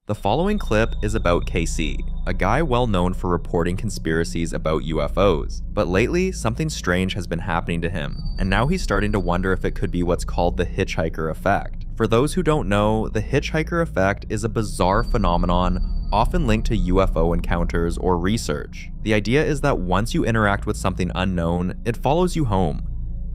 The following clip is about KC, a guy well known for reporting conspiracies about UFOs, but lately something strange has been happening to him, and now he's starting to wonder if it could be what's called the hitchhiker effect. For those who don't know, the hitchhiker effect is a bizarre phenomenon often linked to UFO encounters or research. The idea is that once you interact with something unknown, it follows you home,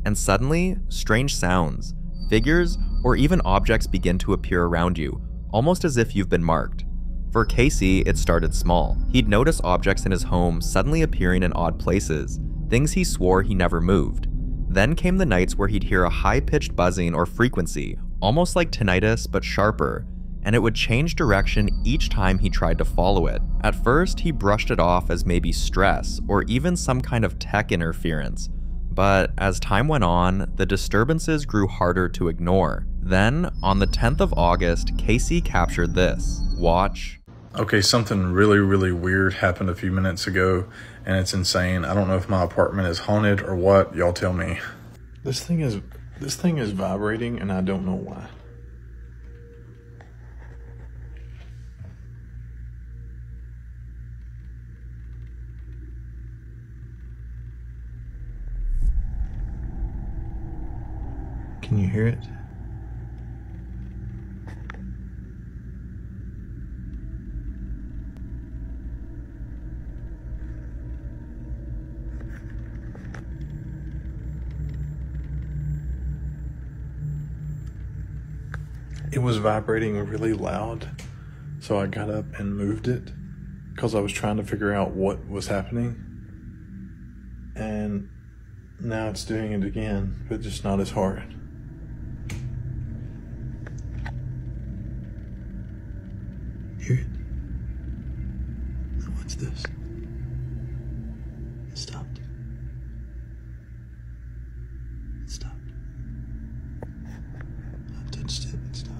and suddenly, strange sounds, figures, or even objects begin to appear around you, almost as if you've been marked. For Casey, it started small. He'd notice objects in his home suddenly appearing in odd places, things he swore he never moved. Then came the nights where he'd hear a high-pitched buzzing or frequency, almost like tinnitus but sharper, and it would change direction each time he tried to follow it. At first, he brushed it off as maybe stress or even some kind of tech interference, but as time went on, the disturbances grew harder to ignore. Then, on the 10th of August, Casey captured this. Watch. Okay, something really weird happened a few minutes ago, and it's insane. I don't know if my apartment is haunted or what. Y'all tell me. This thing is vibrating, and I don't know why. Can you hear it? It was vibrating really loud, so I got up and moved it because I was trying to figure out what was happening. And now it's doing it again, but just not as hard. Hear it? Now what's this? It stopped. It stopped. I touched it, it stopped.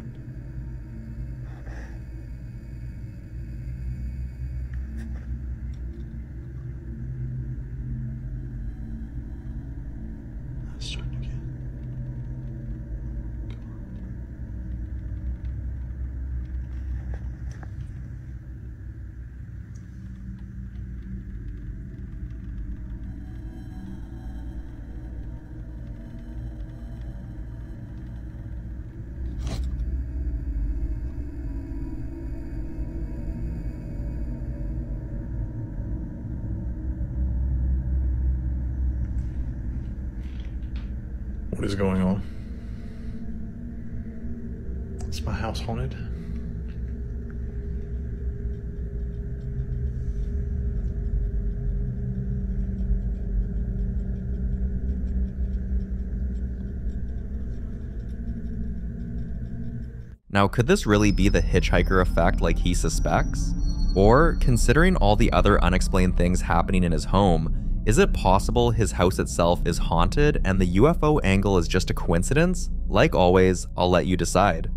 Let's start again. Come on. What is going on? Is my house haunted? Now, could this really be the hitchhiker effect like he suspects? Or, considering all the other unexplained things happening in his home, is it possible his house itself is haunted and the UFO angle is just a coincidence? Like always, I'll let you decide.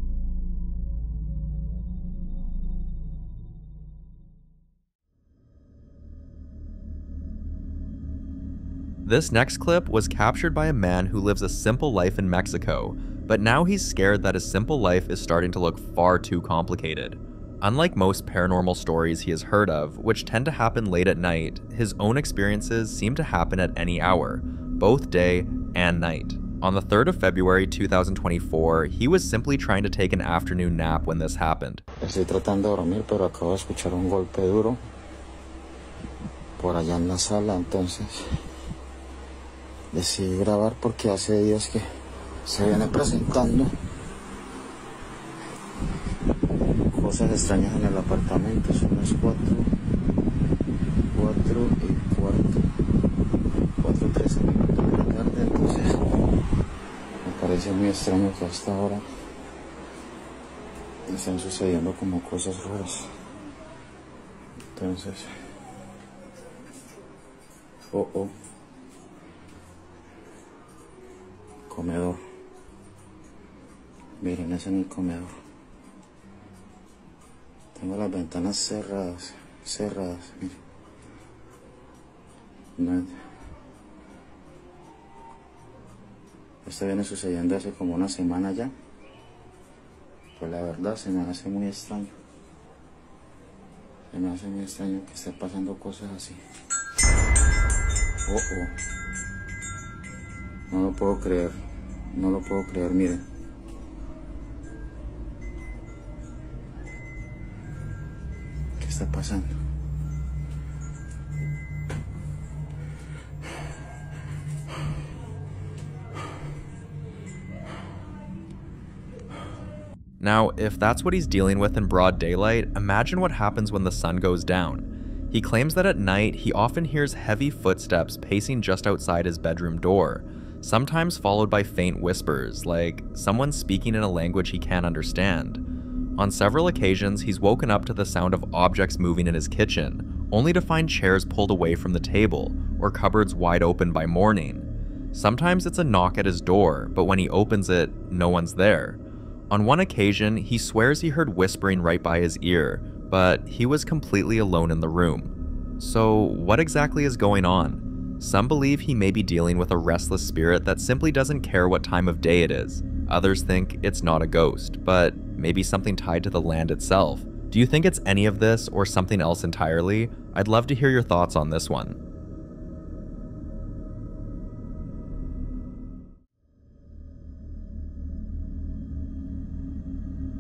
This next clip was captured by a man who lives a simple life in Mexico, but now he's scared that his simple life is starting to look far too complicated. Unlike most paranormal stories he has heard of, which tend to happen late at night, his own experiences seem to happen at any hour, both day and night. On the 3rd of February 2024, he was simply trying to take an afternoon nap when this happened. Estoy tratando de dormir, pero acabo de escuchar un golpe duro por allá en la sala, entonces decidí grabar porque hace días que se viene presentando cosas extrañas en el apartamento. Son las 4 y cuarto, 4:13 minutos de la tarde, entonces me parece muy extraño que hasta ahora estén sucediendo como cosas raras. Entonces, comedor. Miren, ese es mi comedor. Tengo las ventanas cerradas, miren. No. Esto viene sucediendo hace como una semana ya. Pues la verdad se me hace muy extraño. Se me hace muy extraño que esté pasando cosas así. Oh, oh. No lo puedo creer. No lo puedo creer, miren. ¿Qué está pasando? Now, if that's what he's dealing with in broad daylight, imagine what happens when the sun goes down. He claims that at night, he often hears heavy footsteps pacing just outside his bedroom door, sometimes followed by faint whispers, like someone speaking in a language he can't understand. On several occasions, he's woken up to the sound of objects moving in his kitchen, only to find chairs pulled away from the table, or cupboards wide open by morning. Sometimes it's a knock at his door, but when he opens it, no one's there. On one occasion, he swears he heard whispering right by his ear, but he was completely alone in the room. So what exactly is going on? Some believe he may be dealing with a restless spirit that simply doesn't care what time of day it is. Others think it's not a ghost, but maybe something tied to the land itself. Do you think it's any of this or something else entirely? I'd love to hear your thoughts on this one.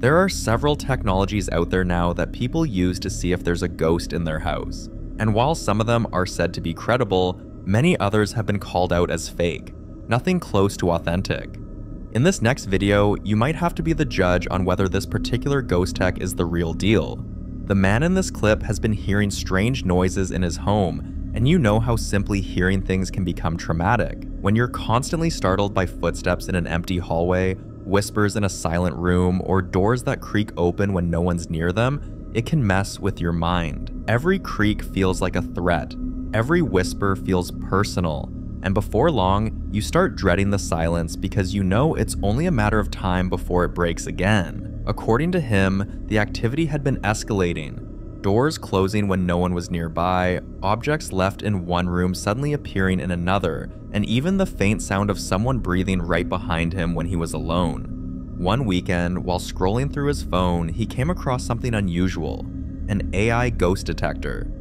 There are several technologies out there now that people use to see if there's a ghost in their house. And while some of them are said to be credible, many others have been called out as fake, nothing close to authentic. In this next video, you might have to be the judge on whether this particular ghost tech is the real deal. The man in this clip has been hearing strange noises in his home, and you know how simply hearing things can become traumatic. When you're constantly startled by footsteps in an empty hallway, whispers in a silent room, or doors that creak open when no one's near them, it can mess with your mind. Every creak feels like a threat. Every whisper feels personal. And before long, you start dreading the silence because you know it's only a matter of time before it breaks again. According to him, the activity had been escalating. Doors closing when no one was nearby, objects left in one room suddenly appearing in another, and even the faint sound of someone breathing right behind him when he was alone. One weekend, while scrolling through his phone, he came across something unusual, an AI ghost detector.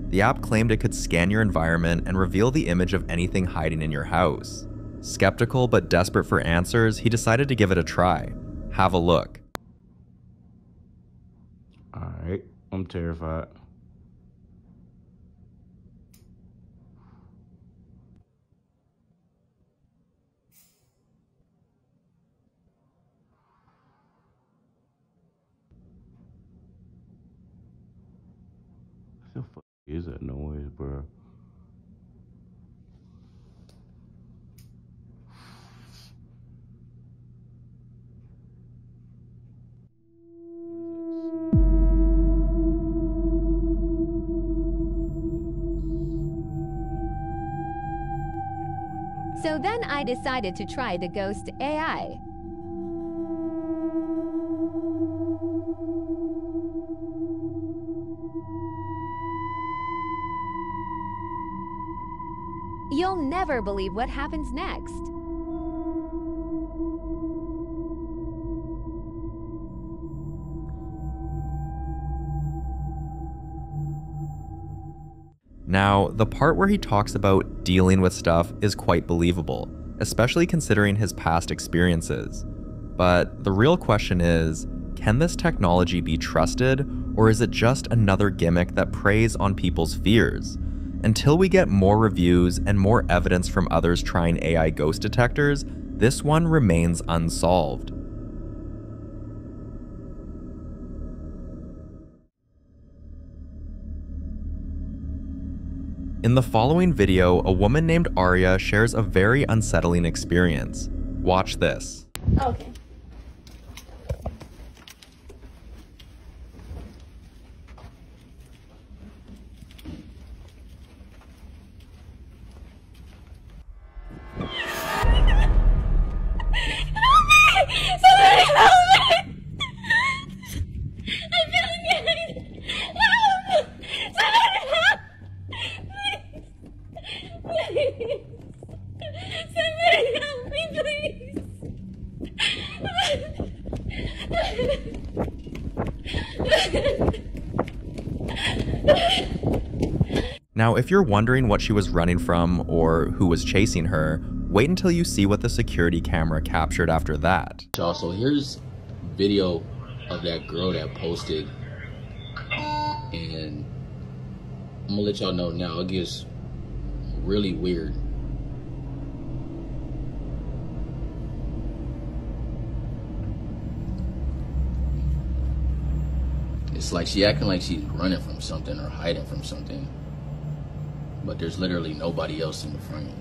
The app claimed it could scan your environment and reveal the image of anything hiding in your house. Skeptical but desperate for answers, he decided to give it a try. Have a look. Alright, I'm terrified. What the fuck is that noise, bro? So then I decided to try the Ghost AI. You'll never believe what happens next. Now, the part where he talks about dealing with stuff is quite believable, especially considering his past experiences. But the real question is, can this technology be trusted, or is it just another gimmick that preys on people's fears? Until we get more reviews and more evidence from others trying AI ghost detectors, this one remains unsolved. In the following video, a woman named Arya shares a very unsettling experience. Watch this. Okay. Somebody help me! I'm feeling help! Somebody help! Please! Somebody help me, please! Now, if you're wondering what she was running from or who was chasing her, wait until you see what the security camera captured after that. Also, here's video of that girl that posted, and I'm gonna let y'all know now, it gets really weird. It's like she acting like she's running from something or hiding from something, but there's literally nobody else in the frame.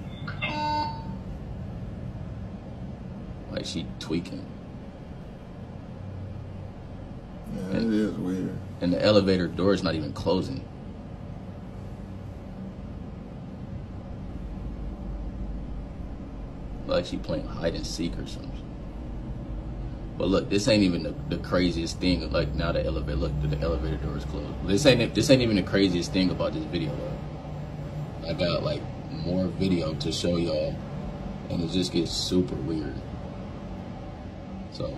Like she tweaking. Yeah, it is weird. And the elevator door is not even closing. Like she playing hide and seek or something. But look, this ain't even the craziest thing. Like now the elevator, look, the elevator door is closed. This ain't even the craziest thing about this video though. I got like more video to show y'all, and it just gets super weird. So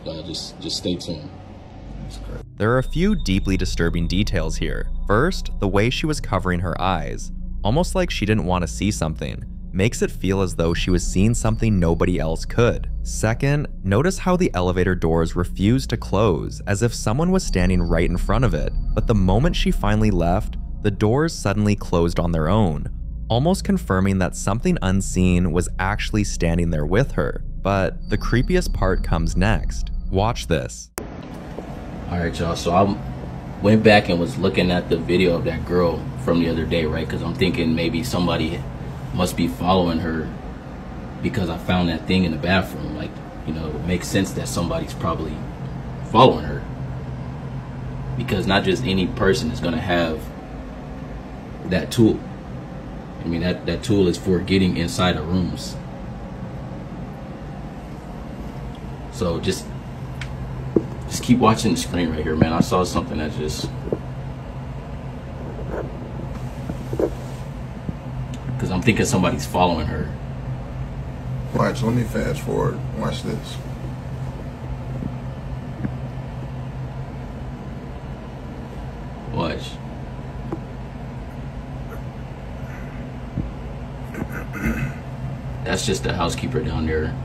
y'all just stay tuned. There are a few deeply disturbing details here. First, the way she was covering her eyes, almost like she didn't want to see something, makes it feel as though she was seeing something nobody else could. Second, notice how the elevator doors refused to close, as if someone was standing right in front of it, but the moment she finally left, the doors suddenly closed on their own, almost confirming that something unseen was actually standing there with her. But the creepiest part comes next. Watch this. Alright y'all, so I went back and was looking at the video of that girl from the other day, right? Because I'm thinking maybe somebody must be following her because I found that thing in the bathroom. Like, you know, it makes sense that somebody's probably following her. Because not just any person is going to have that tool. I mean, that tool is for getting inside of rooms. So just keep watching the screen right here, man. I saw something that just... Because I'm thinking somebody's following her. Watch, let me fast forward. Watch this. Watch. That's just the housekeeper down there.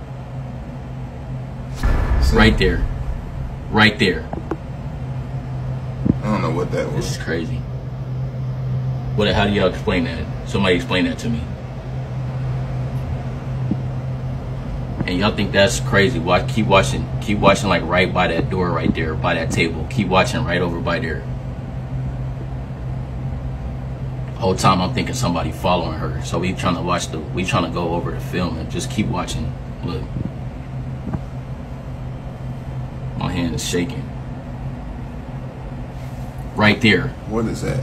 See? Right there. Right there. I don't know what that was. This is crazy. How do y'all explain that? Somebody explain that to me. And y'all think that's crazy? Watch, keep watching like right by that door right there, by that table. Keep watching right over by there. The whole time I'm thinking somebody following her. So we trying to go over the film and just keep watching. Look. My hand is shaking. Right there. What is that?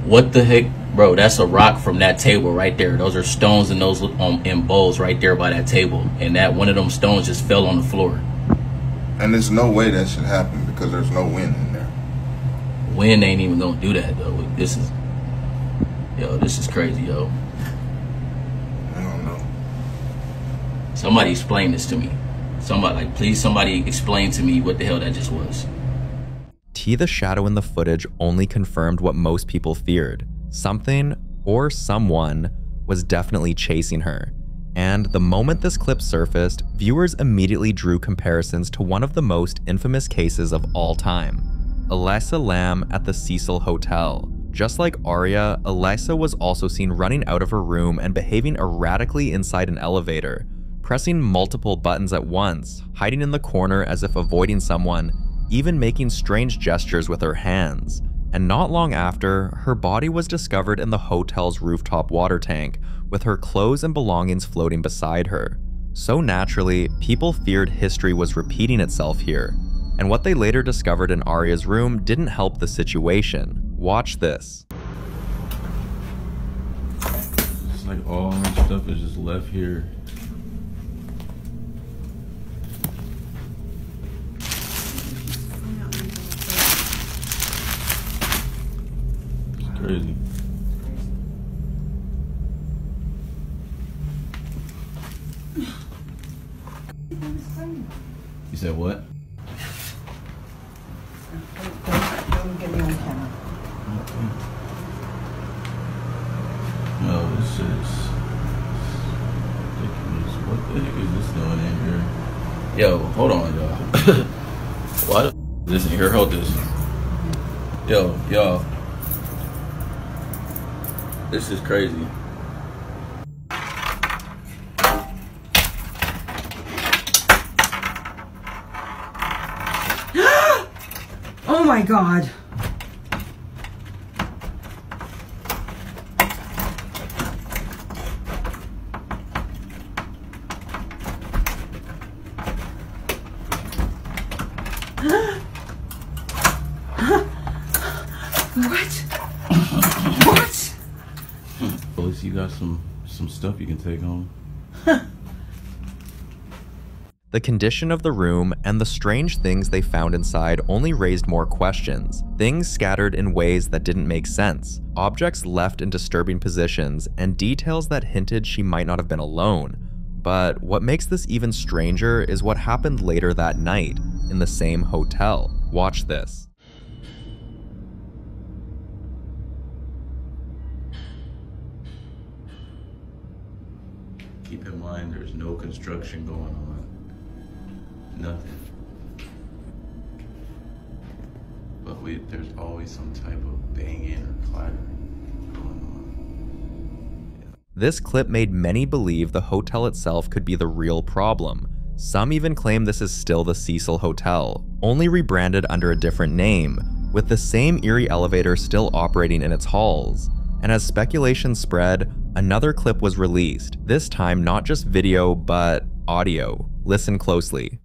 What the heck? Bro, that's a rock from that table right there. Those are stones and those in bowls right there by that table. And that one of them stones just fell on the floor. And there's no way that should happen because there's no wind in there. Wind ain't even gonna do that though. This is crazy, yo. I don't know. Somebody explain this to me. Please somebody explain to me what the hell that just was. The shadow in the footage only confirmed what most people feared. Something or someone was definitely chasing her. And the moment this clip surfaced, viewers immediately drew comparisons to one of the most infamous cases of all time, Elisa Lam at the Cecil Hotel. Just like Aria, Elisa was also seen running out of her room and behaving erratically inside an elevator, pressing multiple buttons at once, hiding in the corner as if avoiding someone, even making strange gestures with her hands. And not long after, her body was discovered in the hotel's rooftop water tank, with her clothes and belongings floating beside her. So naturally, people feared history was repeating itself here, and what they later discovered in Aria's room didn't help the situation. Watch this. It's like all my stuff is just left here. Crazy. You said what? Don't get me on camera. No, this is ridiculous. What the heck is this doing in here? Yo, hold on, y'all. Why the is this in here? Hold this. Yo, y'all. This is crazy. Oh my God. What? At least you got some stuff you can take home. The condition of the room and the strange things they found inside only raised more questions. Things scattered in ways that didn't make sense, objects left in disturbing positions, and details that hinted she might not have been alone. But what makes this even stranger is what happened later that night, in the same hotel. Watch this. Keep in mind there's no construction going on. Nothing. But there's always some type of banging or clattering going on. Yeah. This clip made many believe the hotel itself could be the real problem. Some even claim this is still the Cecil Hotel, only rebranded under a different name, with the same eerie elevator still operating in its halls. And as speculation spread, another clip was released, this time not just video, but audio. Listen closely.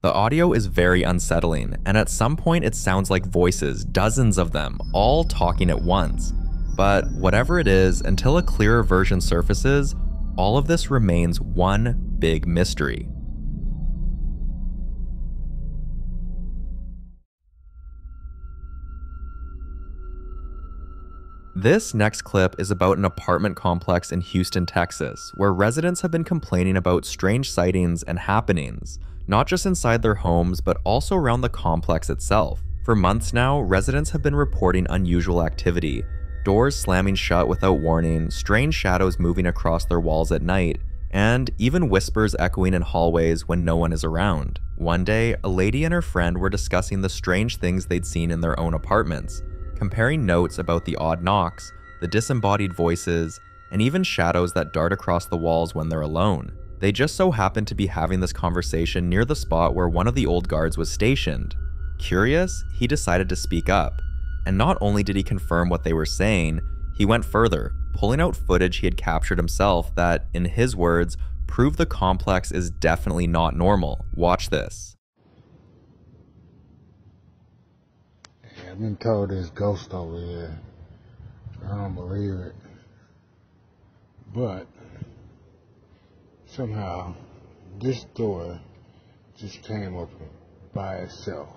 The audio is very unsettling, and at some point it sounds like voices, dozens of them, all talking at once. But whatever it is, until a clearer version surfaces, all of this remains one big mystery. This next clip is about an apartment complex in Houston, Texas, where residents have been complaining about strange sightings and happenings, not just inside their homes, but also around the complex itself. For months now, residents have been reporting unusual activity, doors slamming shut without warning, strange shadows moving across their walls at night, and even whispers echoing in hallways when no one is around. One day, a lady and her friend were discussing the strange things they'd seen in their own apartments, comparing notes about the odd knocks, the disembodied voices, and even shadows that dart across the walls when they're alone. They just so happened to be having this conversation near the spot where one of the old guards was stationed. Curious, he decided to speak up. And not only did he confirm what they were saying, he went further, pulling out footage he had captured himself that, in his words, proved the complex is definitely not normal. Watch this. I've been told there's ghosts over here. I don't believe it. But somehow this door just came open by itself.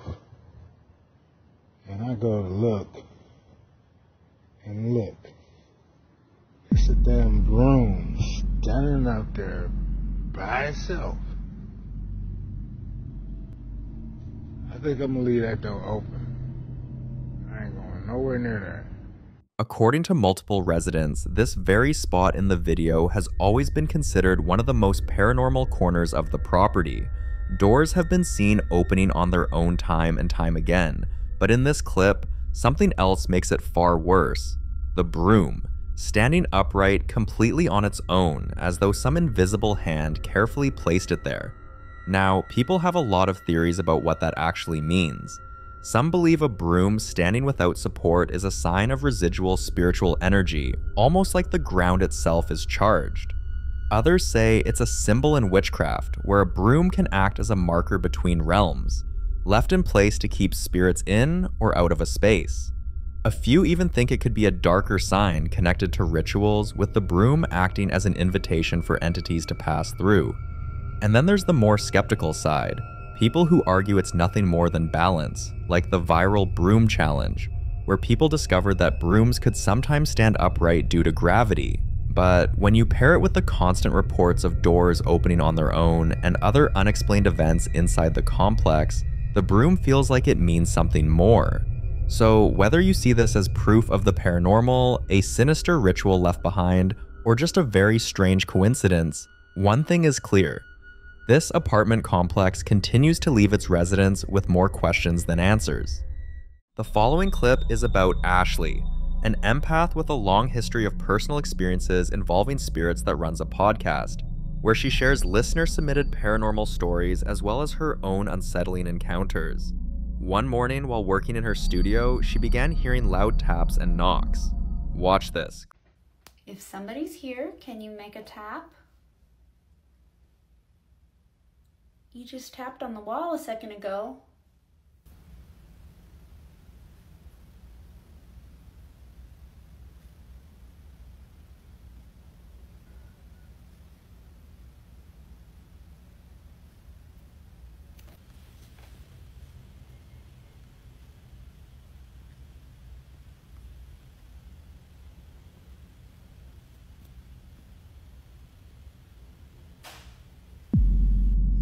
And I go to look, and look, it's a damn broom standing out there by itself. I think I'm gonna leave that door open. I ain't going nowhere near that. According to multiple residents, this very spot in the video has always been considered one of the most paranormal corners of the property. Doors have been seen opening on their own time and time again, but in this clip, something else makes it far worse. The broom, standing upright completely on its own, as though some invisible hand carefully placed it there. Now, people have a lot of theories about what that actually means. Some believe a broom standing without support is a sign of residual spiritual energy, almost like the ground itself is charged. Others say it's a symbol in witchcraft, where a broom can act as a marker between realms, left in place to keep spirits in or out of a space. A few even think it could be a darker sign connected to rituals, with the broom acting as an invitation for entities to pass through. And then there's the more skeptical side. People who argue it's nothing more than balance, like the viral broom challenge, where people discovered that brooms could sometimes stand upright due to gravity. But when you pair it with the constant reports of doors opening on their own and other unexplained events inside the complex, the broom feels like it means something more. So whether you see this as proof of the paranormal, a sinister ritual left behind, or just a very strange coincidence, one thing is clear. This apartment complex continues to leave its residents with more questions than answers. The following clip is about Ashley, an empath with a long history of personal experiences involving spirits that runs a podcast, where she shares listener-submitted paranormal stories as well as her own unsettling encounters. One morning while working in her studio, she began hearing loud taps and knocks. Watch this. If somebody's here, can you make a tap? You just tapped on the wall a second ago.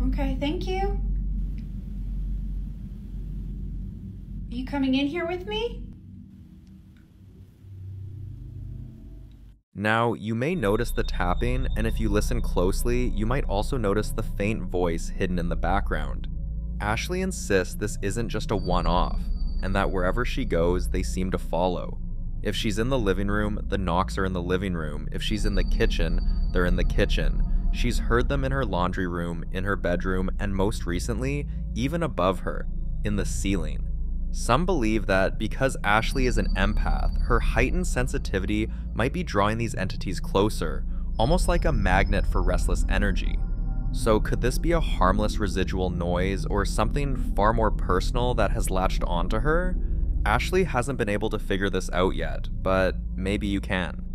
Okay, thank you. Are you coming in here with me? Now, you may notice the tapping, and if you listen closely, you might also notice the faint voice hidden in the background. Ashley insists this isn't just a one-off, and that wherever she goes, they seem to follow. If she's in the living room, the knocks are in the living room. If she's in the kitchen, they're in the kitchen. She's heard them in her laundry room, in her bedroom, and most recently, even above her, in the ceiling. Some believe that because Ashley is an empath, her heightened sensitivity might be drawing these entities closer, almost like a magnet for restless energy. So could this be a harmless residual noise or something far more personal that has latched onto her? Ashley hasn't been able to figure this out yet, but maybe you can.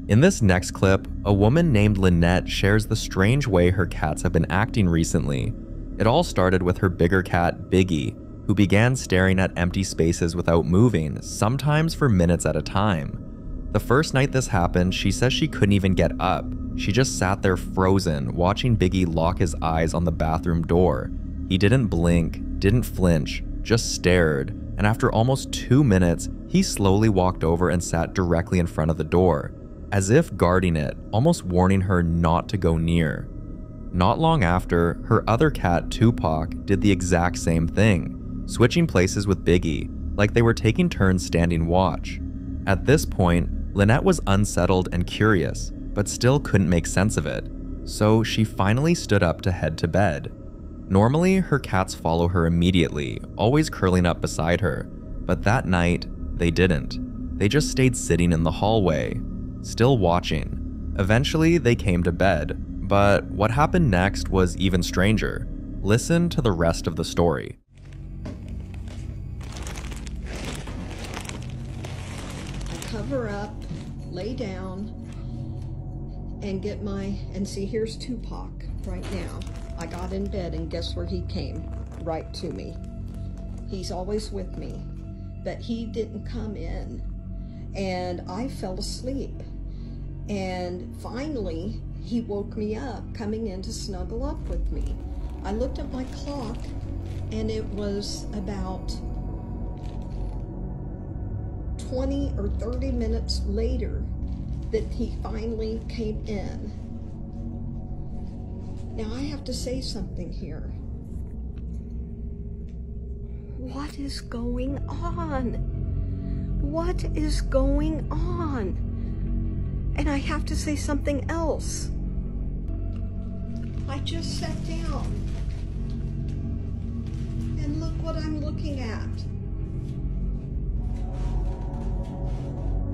In this next clip, a woman named Lynette shares the strange way her cats have been acting recently. It all started with her bigger cat, Biggie, who began staring at empty spaces without moving, sometimes for minutes at a time. The first night this happened, she says she couldn't even get up. She just sat there frozen, watching Biggie lock his eyes on the bathroom door. He didn't blink, didn't flinch, just stared, and after almost 2 minutes, he slowly walked over and sat directly in front of the door, as if guarding it, almost warning her not to go near. Not long after, her other cat, Tupac, did the exact same thing, switching places with Biggie, like they were taking turns standing watch. At this point, Lynette was unsettled and curious, but still couldn't make sense of it, so she finally stood up to head to bed. Normally, her cats follow her immediately, always curling up beside her, but that night, they didn't. They just stayed sitting in the hallway, still watching. Eventually, they came to bed, but what happened next was even stranger. Listen to the rest of the story. I cover up, lay down, and get and see, here's Tupac right now. I got in bed and guess where he came? Right to me. He's always with me, but he didn't come in, and I fell asleep. And finally, he woke me up, coming in to snuggle up with me. I looked at my clock, and it was about 20 or 30 minutes later that he finally came in. Now I have to say something here. What is going on? What is going on? And I have to say something else. I just sat down and look what I'm looking at.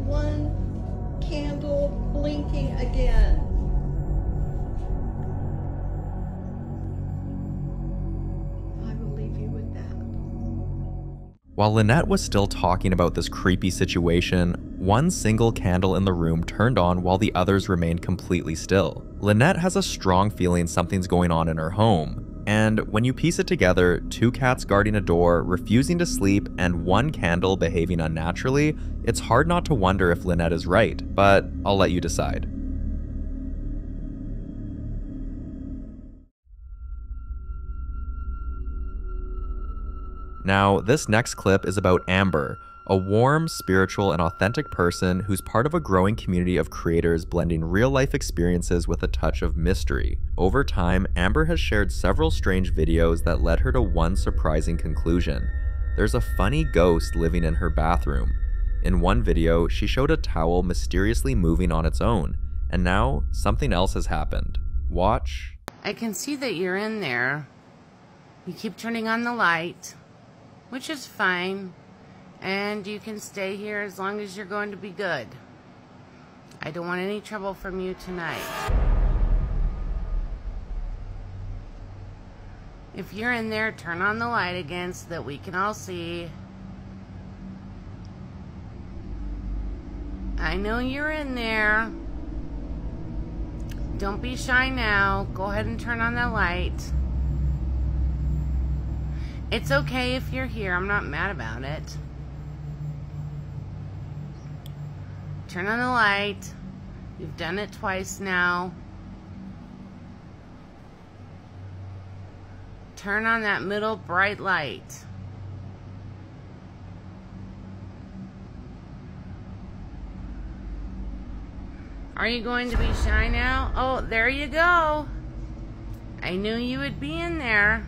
One candle blinking again. I will leave you with that. While Lynette was still talking about this creepy situation, one single candle in the room turned on while the others remained completely still. Lynette has a strong feeling something's going on in her home, and when you piece it together, 2 cats guarding a door, refusing to sleep, and 1 candle behaving unnaturally, it's hard not to wonder if Lynette is right, but I'll let you decide. Now, this next clip is about Amber, a warm, spiritual, and authentic person who's part of a growing community of creators blending real-life experiences with a touch of mystery. Over time, Amber has shared several strange videos that led her to one surprising conclusion. There's a funny ghost living in her bathroom. In one video, she showed a towel mysteriously moving on its own, and now something else has happened. Watch. I can see that you're in there. You keep turning on the light, which is fine, and you can stay here as long as you're going to be good. I don't want any trouble from you tonight. If you're in there, turn on the light again so that we can all see. I know you're in there. Don't be shy now. Go ahead and turn on the light. It's okay if you're here. I'm not mad about it. Turn on the light. You've done it twice now. Turn on that middle bright light. Are you going to be shy now? Oh, there you go. I knew you would be in there.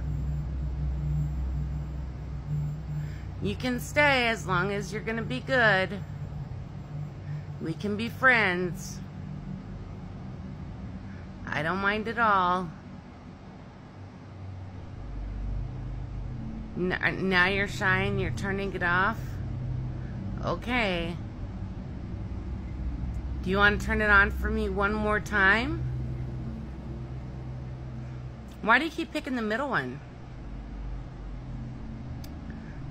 You can stay as long as you're gonna be good. We can be friends. I don't mind at all. Now you're shy and you're turning it off? Okay. Do you want to turn it on for me one more time? Why do you keep picking the middle one?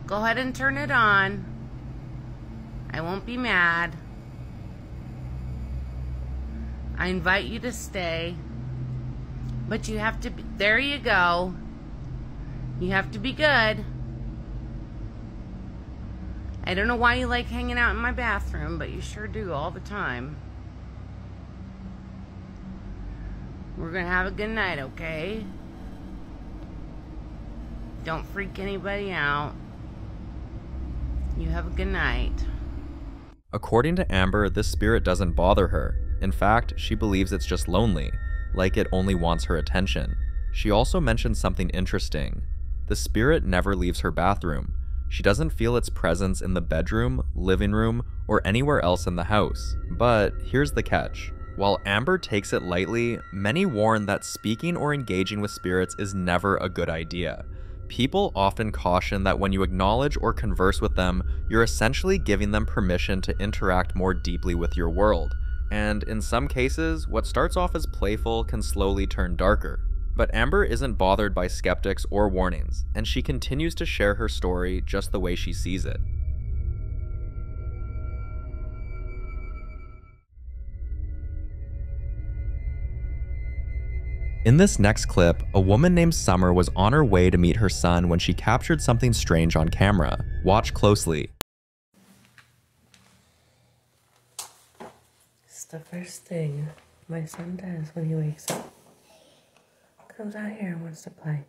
Go ahead and turn it on. I won't be mad. I invite you to stay. But you have to be, there you go. You have to be good. I don't know why you like hanging out in my bathroom, but you sure do all the time. We're gonna have a good night, okay? Don't freak anybody out. You have a good night. According to Amber, this spirit doesn't bother her. In fact, she believes it's just lonely, like it only wants her attention. She also mentioned something interesting. The spirit never leaves her bathroom. She doesn't feel its presence in the bedroom, living room, or anywhere else in the house. But here's the catch. While Amber takes it lightly, many warn that speaking or engaging with spirits is never a good idea. People often caution that when you acknowledge or converse with them, you're essentially giving them permission to interact more deeply with your world. And in some cases, what starts off as playful can slowly turn darker. But Amber isn't bothered by skeptics or warnings, and she continues to share her story just the way she sees it. In this next clip, a woman named Summer was on her way to meet her son when she captured something strange on camera. Watch closely. It's the first thing my son does when he wakes up. Comes out here and wants to play.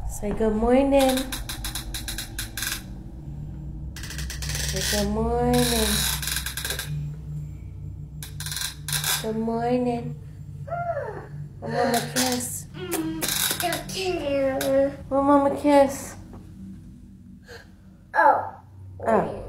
Say good morning. Say good morning. Good morning. One mama kiss. One mama kiss. Oh.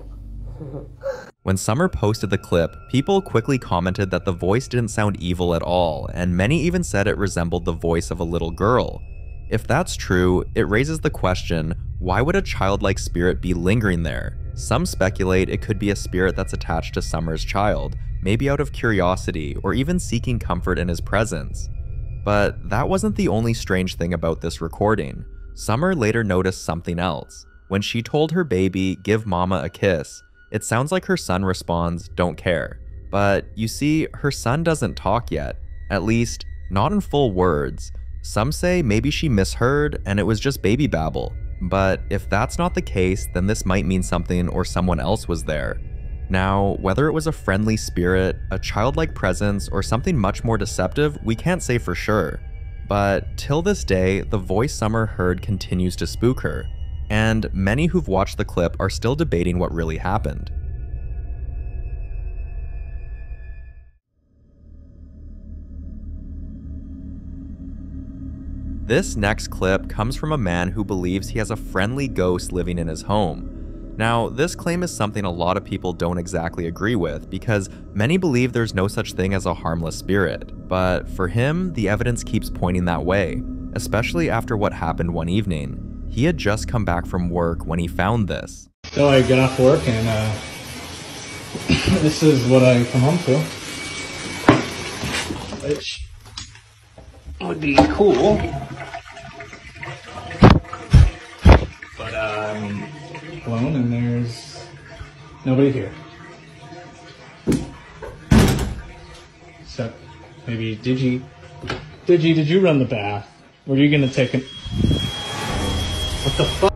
When Summer posted the clip, people quickly commented that the voice didn't sound evil at all, and many even said it resembled the voice of a little girl. If that's true, it raises the question, why would a childlike spirit be lingering there? Some speculate it could be a spirit that's attached to Summer's child, maybe out of curiosity or even seeking comfort in his presence. But that wasn't the only strange thing about this recording. Summer later noticed something else. When she told her baby, "Give mama a kiss," it sounds like her son responds, "Don't care." But you see, her son doesn't talk yet. At least, not in full words. Some say maybe she misheard and it was just baby babble. But if that's not the case, then this might mean something or someone else was there. Now, whether it was a friendly spirit, a childlike presence, or something much more deceptive, we can't say for sure. But till this day, the voice Summer heard continues to spook her. And many who've watched the clip are still debating what really happened. This next clip comes from a man who believes he has a friendly ghost living in his home. Now, this claim is something a lot of people don't exactly agree with because many believe there's no such thing as a harmless spirit. But for him, the evidence keeps pointing that way, especially after what happened one evening. He had just come back from work when he found this. So I got off work and this is what I come home to. Which would be cool. But I'm alone and there's nobody here. Except maybe Digi, did you run the bath? Were you gonna take an... What the fuck?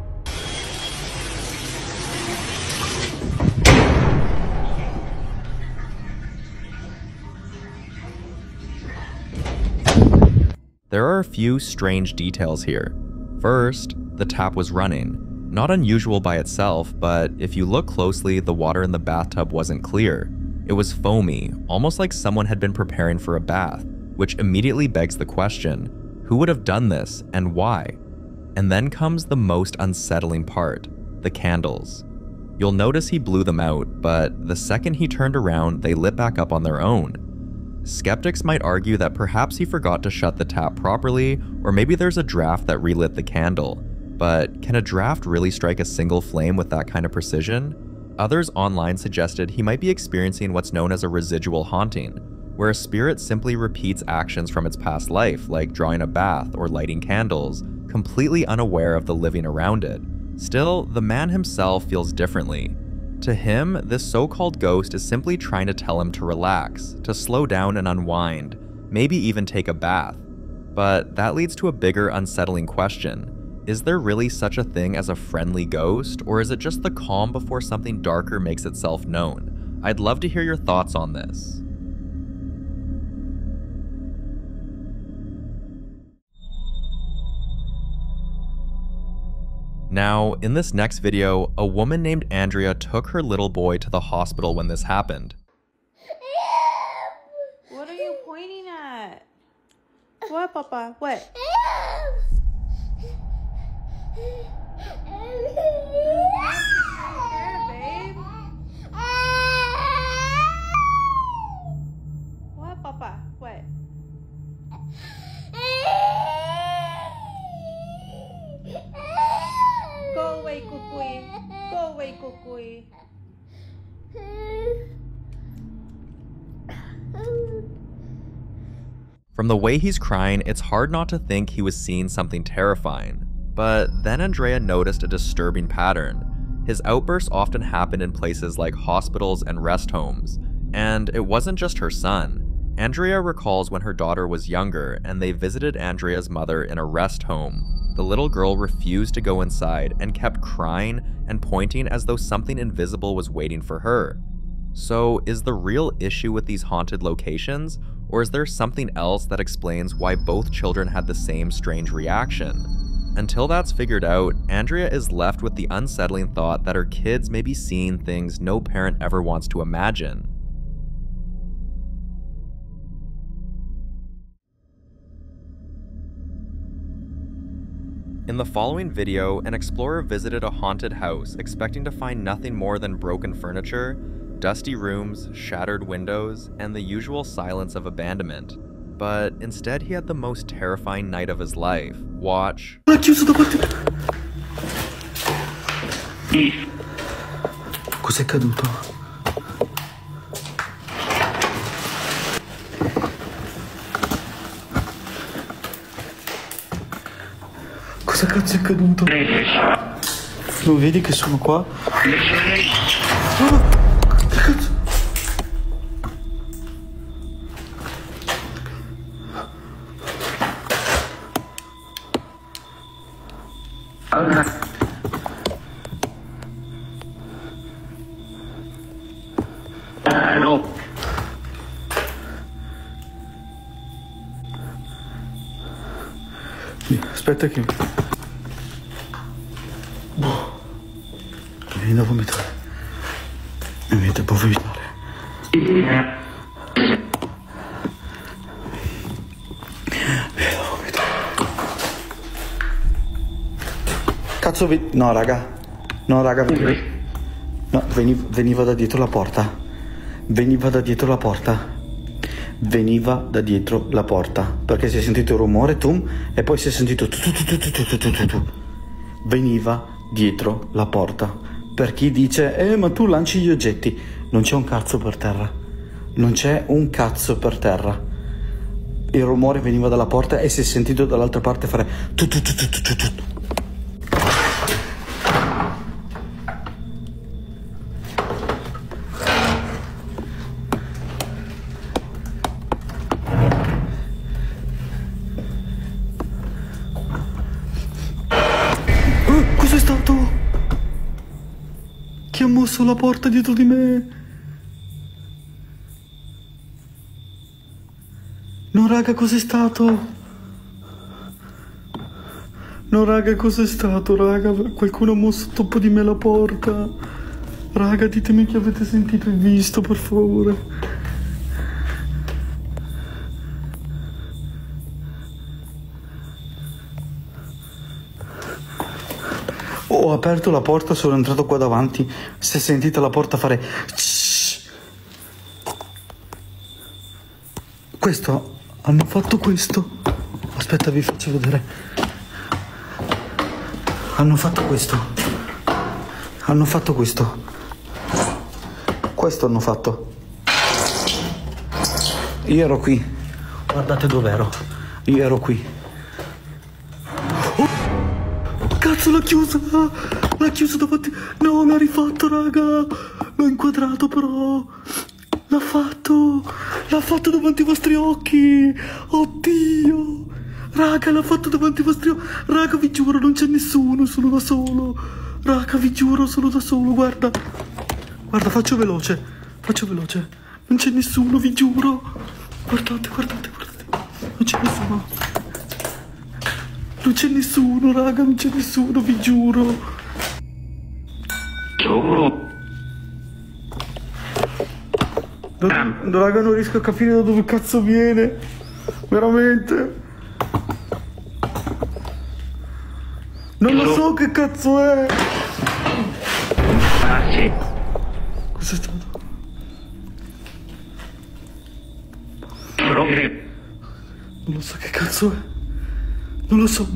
There are a few strange details here. First, the tap was running. Not unusual by itself, but if you look closely, the water in the bathtub wasn't clear. It was foamy, almost like someone had been preparing for a bath, which immediately begs the question, who would have done this and why? And then comes the most unsettling part, the candles. You'll notice he blew them out, but the second he turned around, they lit back up on their own. Skeptics might argue that perhaps he forgot to shut the tap properly, or maybe there's a draft that relit the candle. But can a draft really strike a single flame with that kind of precision? Others online suggested he might be experiencing what's known as a residual haunting, where a spirit simply repeats actions from its past life, like drawing a bath or lighting candles, completely unaware of the living around it. Still, the man himself feels differently. To him, this so-called ghost is simply trying to tell him to relax, to slow down and unwind, maybe even take a bath. But that leads to a bigger unsettling question. Is there really such a thing as a friendly ghost, or is it just the calm before something darker makes itself known? I'd love to hear your thoughts on this. Now, in this next video, a woman named Andrea took her little boy to the hospital when this happened. What are you pointing at? What, Papa? What? What, Papa? What? Go away, Kukui. Go away, Kukui. From the way he's crying, it's hard not to think he was seeing something terrifying. But then Andrea noticed a disturbing pattern. His outbursts often happened in places like hospitals and rest homes. And it wasn't just her son. Andrea recalls when her daughter was younger and they visited Andrea's mother in a rest home. The little girl refused to go inside and kept crying and pointing as though something invisible was waiting for her. So is the real issue with these haunted locations? Or is there something else that explains why both children had the same strange reaction? Until that's figured out, Andrea is left with the unsettling thought that her kids may be seeing things no parent ever wants to imagine. In the following video, an explorer visited a haunted house expecting to find nothing more than broken furniture, dusty rooms, shattered windows, and the usual silence of abandonment. But instead he had the most terrifying night of his life. Watch. Cos'è caduto? Cosa cazzo è caduto? Non vedi che sono qua? No. Aspetta che... Mi viene da vomitare. Mi viene da vomitare. Cazzo no raga. No raga. No, veniva da dietro la porta. Veniva da dietro la porta. Veniva da dietro la porta. Perché si è sentito il rumore, tum, e poi si è sentito tu. Veniva dietro la porta. Per chi dice, ma tu lanci gli oggetti. Non c'è un cazzo per terra. Non c'è un cazzo per terra. Il rumore veniva dalla porta e si è sentito dall'altra parte fare tu. Cos'è stato? Chi ha mosso la porta dietro di me? No raga, cos'è stato? No raga, cos'è stato raga? Qualcuno ha mosso dopo di me la porta. Raga, ditemi che avete sentito e visto, per favore. Ho aperto la porta, sono entrato qua davanti. Si è sentita la porta fare... Questo, hanno fatto questo. Aspetta, vi faccio vedere. Hanno fatto questo. Hanno fatto questo. Questo hanno fatto. Io ero qui. Guardate dov'ero. Io ero qui. Cazzo, l'ha chiusa! L'ha chiusa davanti... No, l'ha rifatto, raga! L'ho inquadrato, però... L'ha fatto! L'ha fatto davanti ai vostri occhi! Oddio! Raga, l'ha fatto davanti ai vostri occhi! Raga, vi giuro, non c'è nessuno, sono da solo! Raga, vi giuro, sono da solo, guarda! Guarda, faccio veloce! Faccio veloce! Non c'è nessuno, vi giuro! Guardate, guardate, guardate! Non c'è nessuno! Non c'è nessuno, raga, non c'è nessuno, vi giuro. Raga, non riesco a capire da dove cazzo viene. Veramente. Non lo so che cazzo è. Cos'è stato? Non lo so che cazzo è. Non lo so.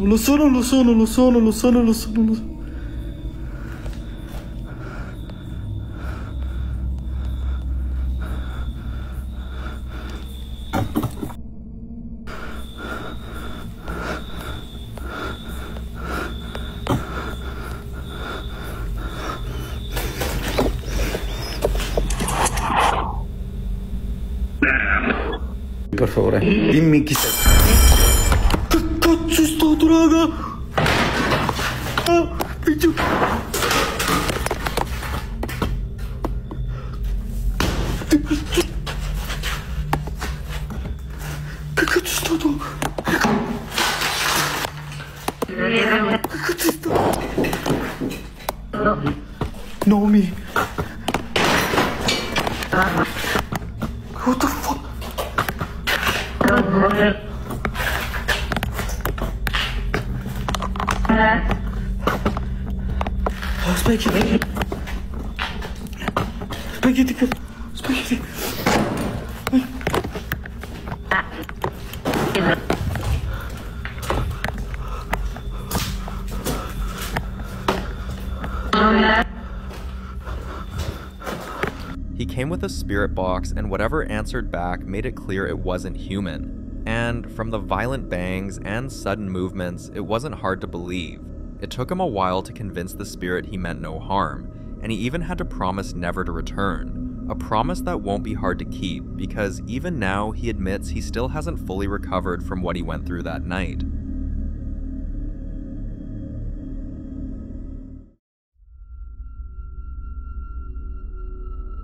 Per favore, dimmi chi sei. Che cazzo è stato, raga? Che cazzo è stato? Che cazzo è stato? Nomi. What the fuck? Spaghetti. Spaghetti. Spaghetti. He came with a spirit box, and whatever answered back made it clear it wasn't human. And from the violent bangs and sudden movements, it wasn't hard to believe. It took him a while to convince the spirit he meant no harm, and he even had to promise never to return. A promise that won't be hard to keep, because even now he admits he still hasn't fully recovered from what he went through that night.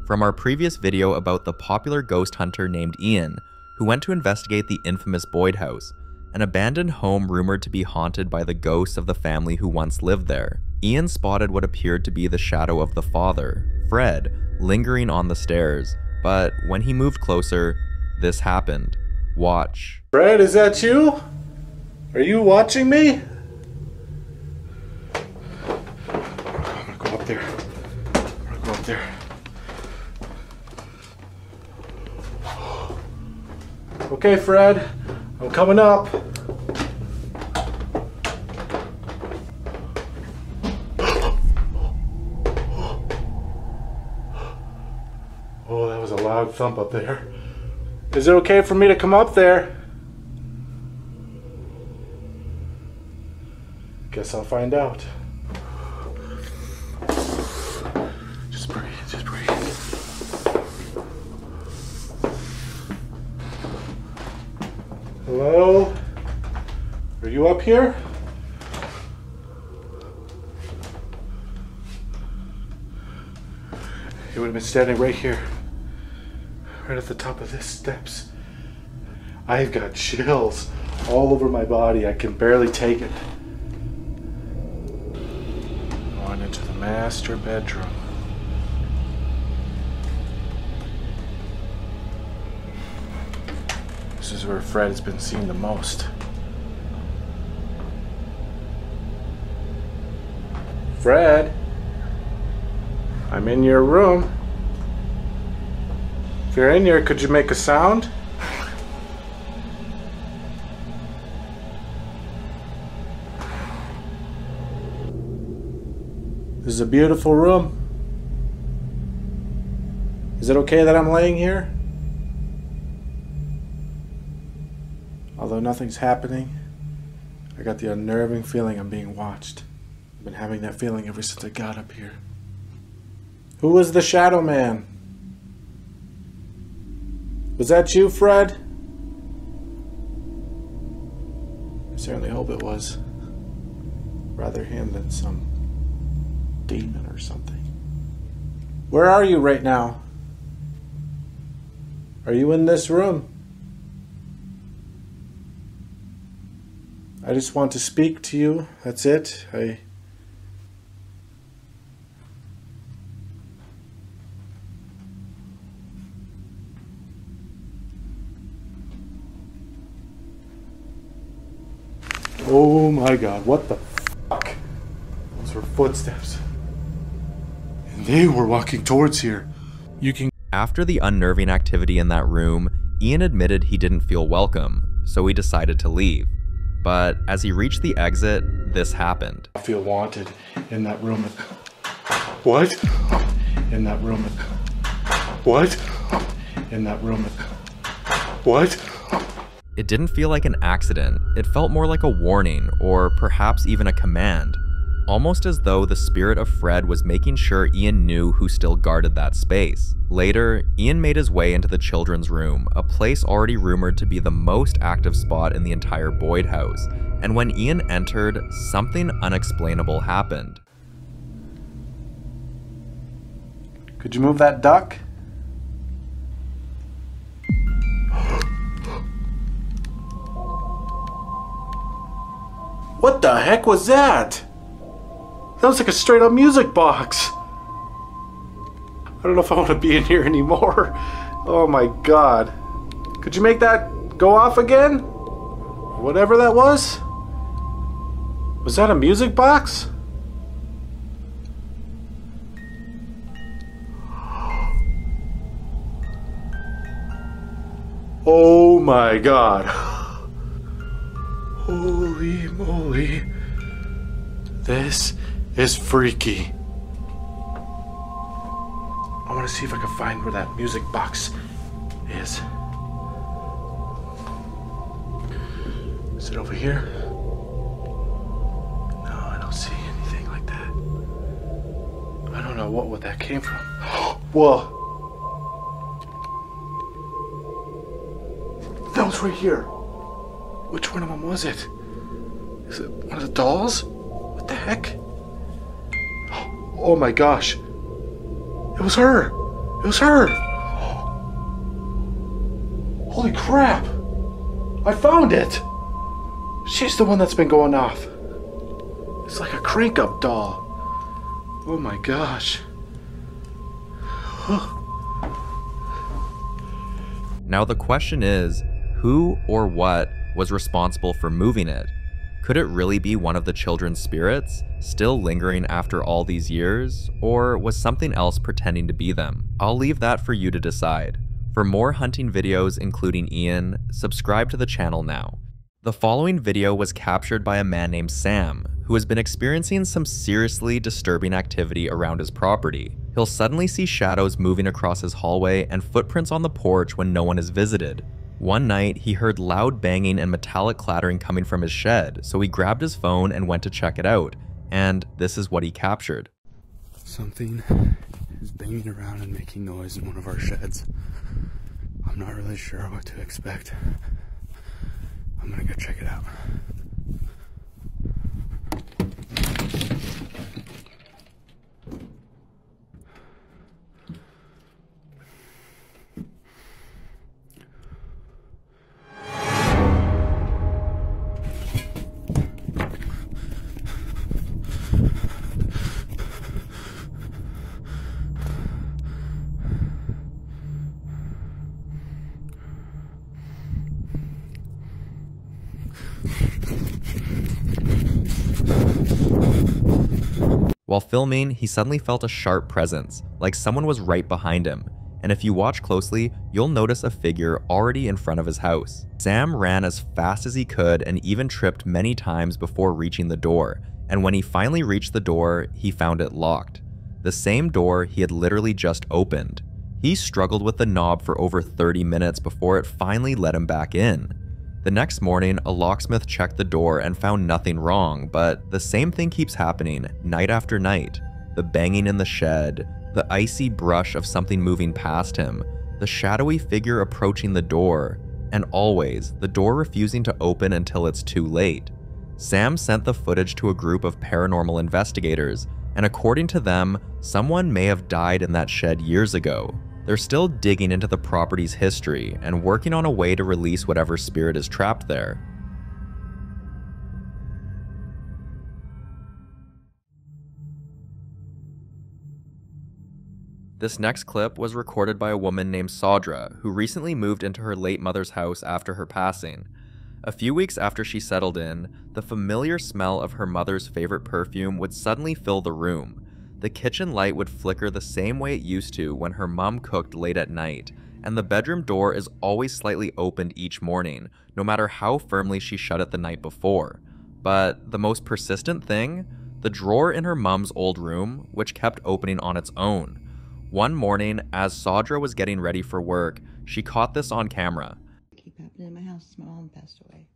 From our previous video about the popular ghost hunter named Ian, who went to investigate the infamous Boyd House, an abandoned home rumored to be haunted by the ghosts of the family who once lived there. Ian spotted what appeared to be the shadow of the father, Fred, lingering on the stairs, but when he moved closer, this happened. Watch. Fred, is that you? Are you watching me? I'm gonna go up there. I'm gonna go up there. Okay, Fred, I'm coming up. Oh, that was a loud thump up there. Is it okay for me to come up there? Guess I'll find out. Just breathe, just breathe. Hello? Are you up here? You would have been standing right here. Right at the top of these steps. I've got chills all over my body. I can barely take it. Going into the master bedroom. This is where Fred has been seen the most. Fred, I'm in your room. If you're in here, could you make a sound? This is a beautiful room. Is it okay that I'm laying here? Although nothing's happening, I got the unnerving feeling I'm being watched. I've been having that feeling ever since I got up here. Who was the shadow man? Was that you, Fred? I certainly hope it was. Rather him than some demon or something. Where are you right now? Are you in this room? I just want to speak to you. That's it. Oh my God, what the fuck? Those were footsteps. And they were walking towards here. After the unnerving activity in that room, Ian admitted he didn't feel welcome, so he decided to leave. But as he reached the exit, this happened. I feel wanted in that room. What? In that room. What? In that room. What? It didn't feel like an accident. It felt more like a warning, or perhaps even a command. almost as though the spirit of Fred was making sure Ian knew who still guarded that space. Later, Ian made his way into the children's room, a place already rumored to be the most active spot in the entire Boyd house, and when Ian entered, something unexplainable happened. Could you move that duck? What the heck was that? That was like a straight up music box. I don't know if I want to be in here anymore. Oh my god. Could you make that go off again? Whatever that was? Was that a music box? Oh my god. Holy moly. This is freaky. I want to see if I can find where that music box is. Is it over here? No, I don't see anything like that. I don't know what that came from. Whoa. That was right here. Which one of them was it? Is it one of the dolls? What the heck? Oh my gosh. It was her. It was her. Holy crap. I found it. She's the one that's been going off. It's like a crank up doll. Oh my gosh. Now the question is, who or what was responsible for moving it? Could it really be one of the children's spirits, still lingering after all these years, or was something else pretending to be them? I'll leave that for you to decide. For more hunting videos including Ian, subscribe to the channel now. The following video was captured by a man named Sam, who has been experiencing some seriously disturbing activity around his property. He'll suddenly see shadows moving across his hallway and footprints on the porch when no one is visited. One night, he heard loud banging and metallic clattering coming from his shed, so he grabbed his phone and went to check it out, and this is what he captured. Something is banging around and making noise in one of our sheds. I'm not really sure what to expect. I'm gonna go check it out. While filming, he suddenly felt a sharp presence, like someone was right behind him, and if you watch closely, you'll notice a figure already in front of his house. Sam ran as fast as he could and even tripped many times before reaching the door, and when he finally reached the door, he found it locked. The same door he had literally just opened. He struggled with the knob for over 30 minutes before it finally let him back in. The next morning, a locksmith checked the door and found nothing wrong, but the same thing keeps happening night after night. The banging in the shed, the icy brush of something moving past him, the shadowy figure approaching the door, and always the door refusing to open until it's too late. Sam sent the footage to a group of paranormal investigators, and according to them, someone may have died in that shed years ago. They're still digging into the property's history and working on a way to release whatever spirit is trapped there. This next clip was recorded by a woman named Saudra, who recently moved into her late mother's house after her passing. A few weeks after she settled in, the familiar smell of her mother's favorite perfume would suddenly fill the room. The kitchen light would flicker the same way it used to when her mom cooked late at night, and the bedroom door is always slightly opened each morning, no matter how firmly she shut it the night before. But the most persistent thing? The drawer in her mom's old room, which kept opening on its own. One morning, as Saudra was getting ready for work, she caught this on camera. Keep happening in my house. My mom passed away.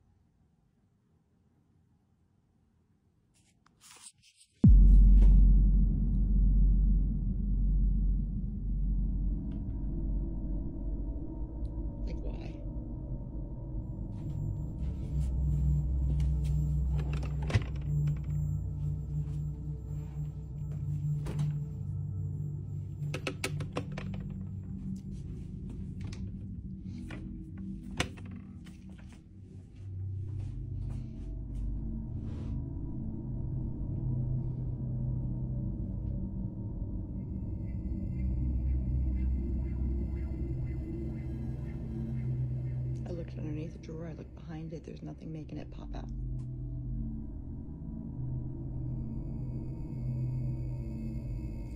looked underneath the drawer, I looked behind it, there's nothing making it pop out.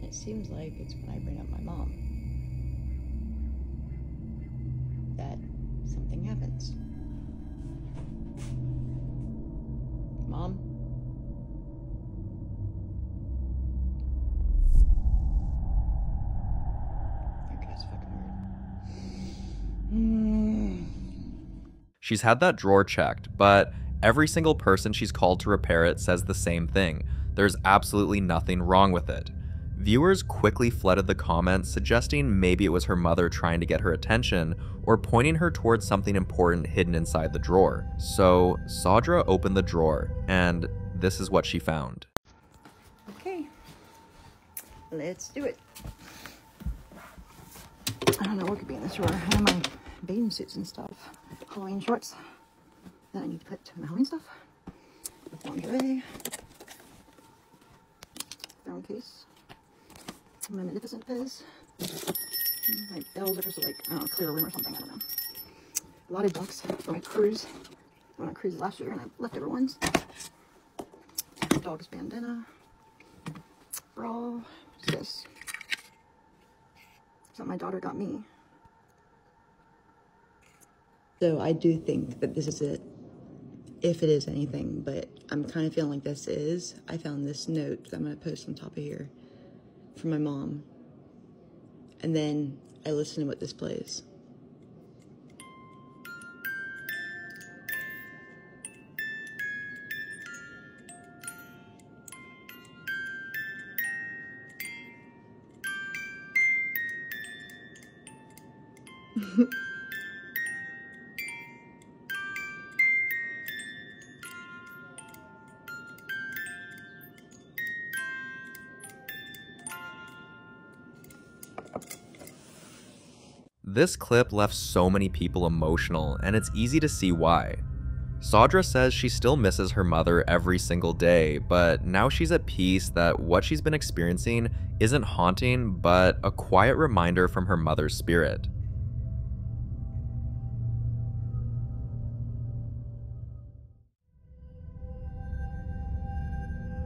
It seems like it's when I bring up my mom that something happens. Mom? Okay, it's fucking weird. She's had that drawer checked, but every single person she's called to repair it says the same thing. There's absolutely nothing wrong with it. Viewers quickly flooded the comments, suggesting maybe it was her mother trying to get her attention or pointing her towards something important hidden inside the drawer. So Saudra opened the drawer, and this is what she found. Okay, let's do it. I don't know what could be in this drawer. I have my bathing suits and stuff. Halloween shorts that I need to put in the Halloween stuff. Lingerie. Phone case. My Magnificent Fizz. My bells are just like, I don't know, clear room or something, I don't know. A lot of books for my cruise. I went on a cruise last year and I have leftover ones. Dog's bandana. Bra. What's this? Something my daughter got me. So I do think that this is it, if it is anything, but I'm kind of feeling like this is. I found this note that I'm going to post on top of here from my mom, and then I listen to what this plays. This clip left so many people emotional, and it's easy to see why. Saudra says she still misses her mother every single day, but now she's at peace that what she's been experiencing isn't haunting, but a quiet reminder from her mother's spirit.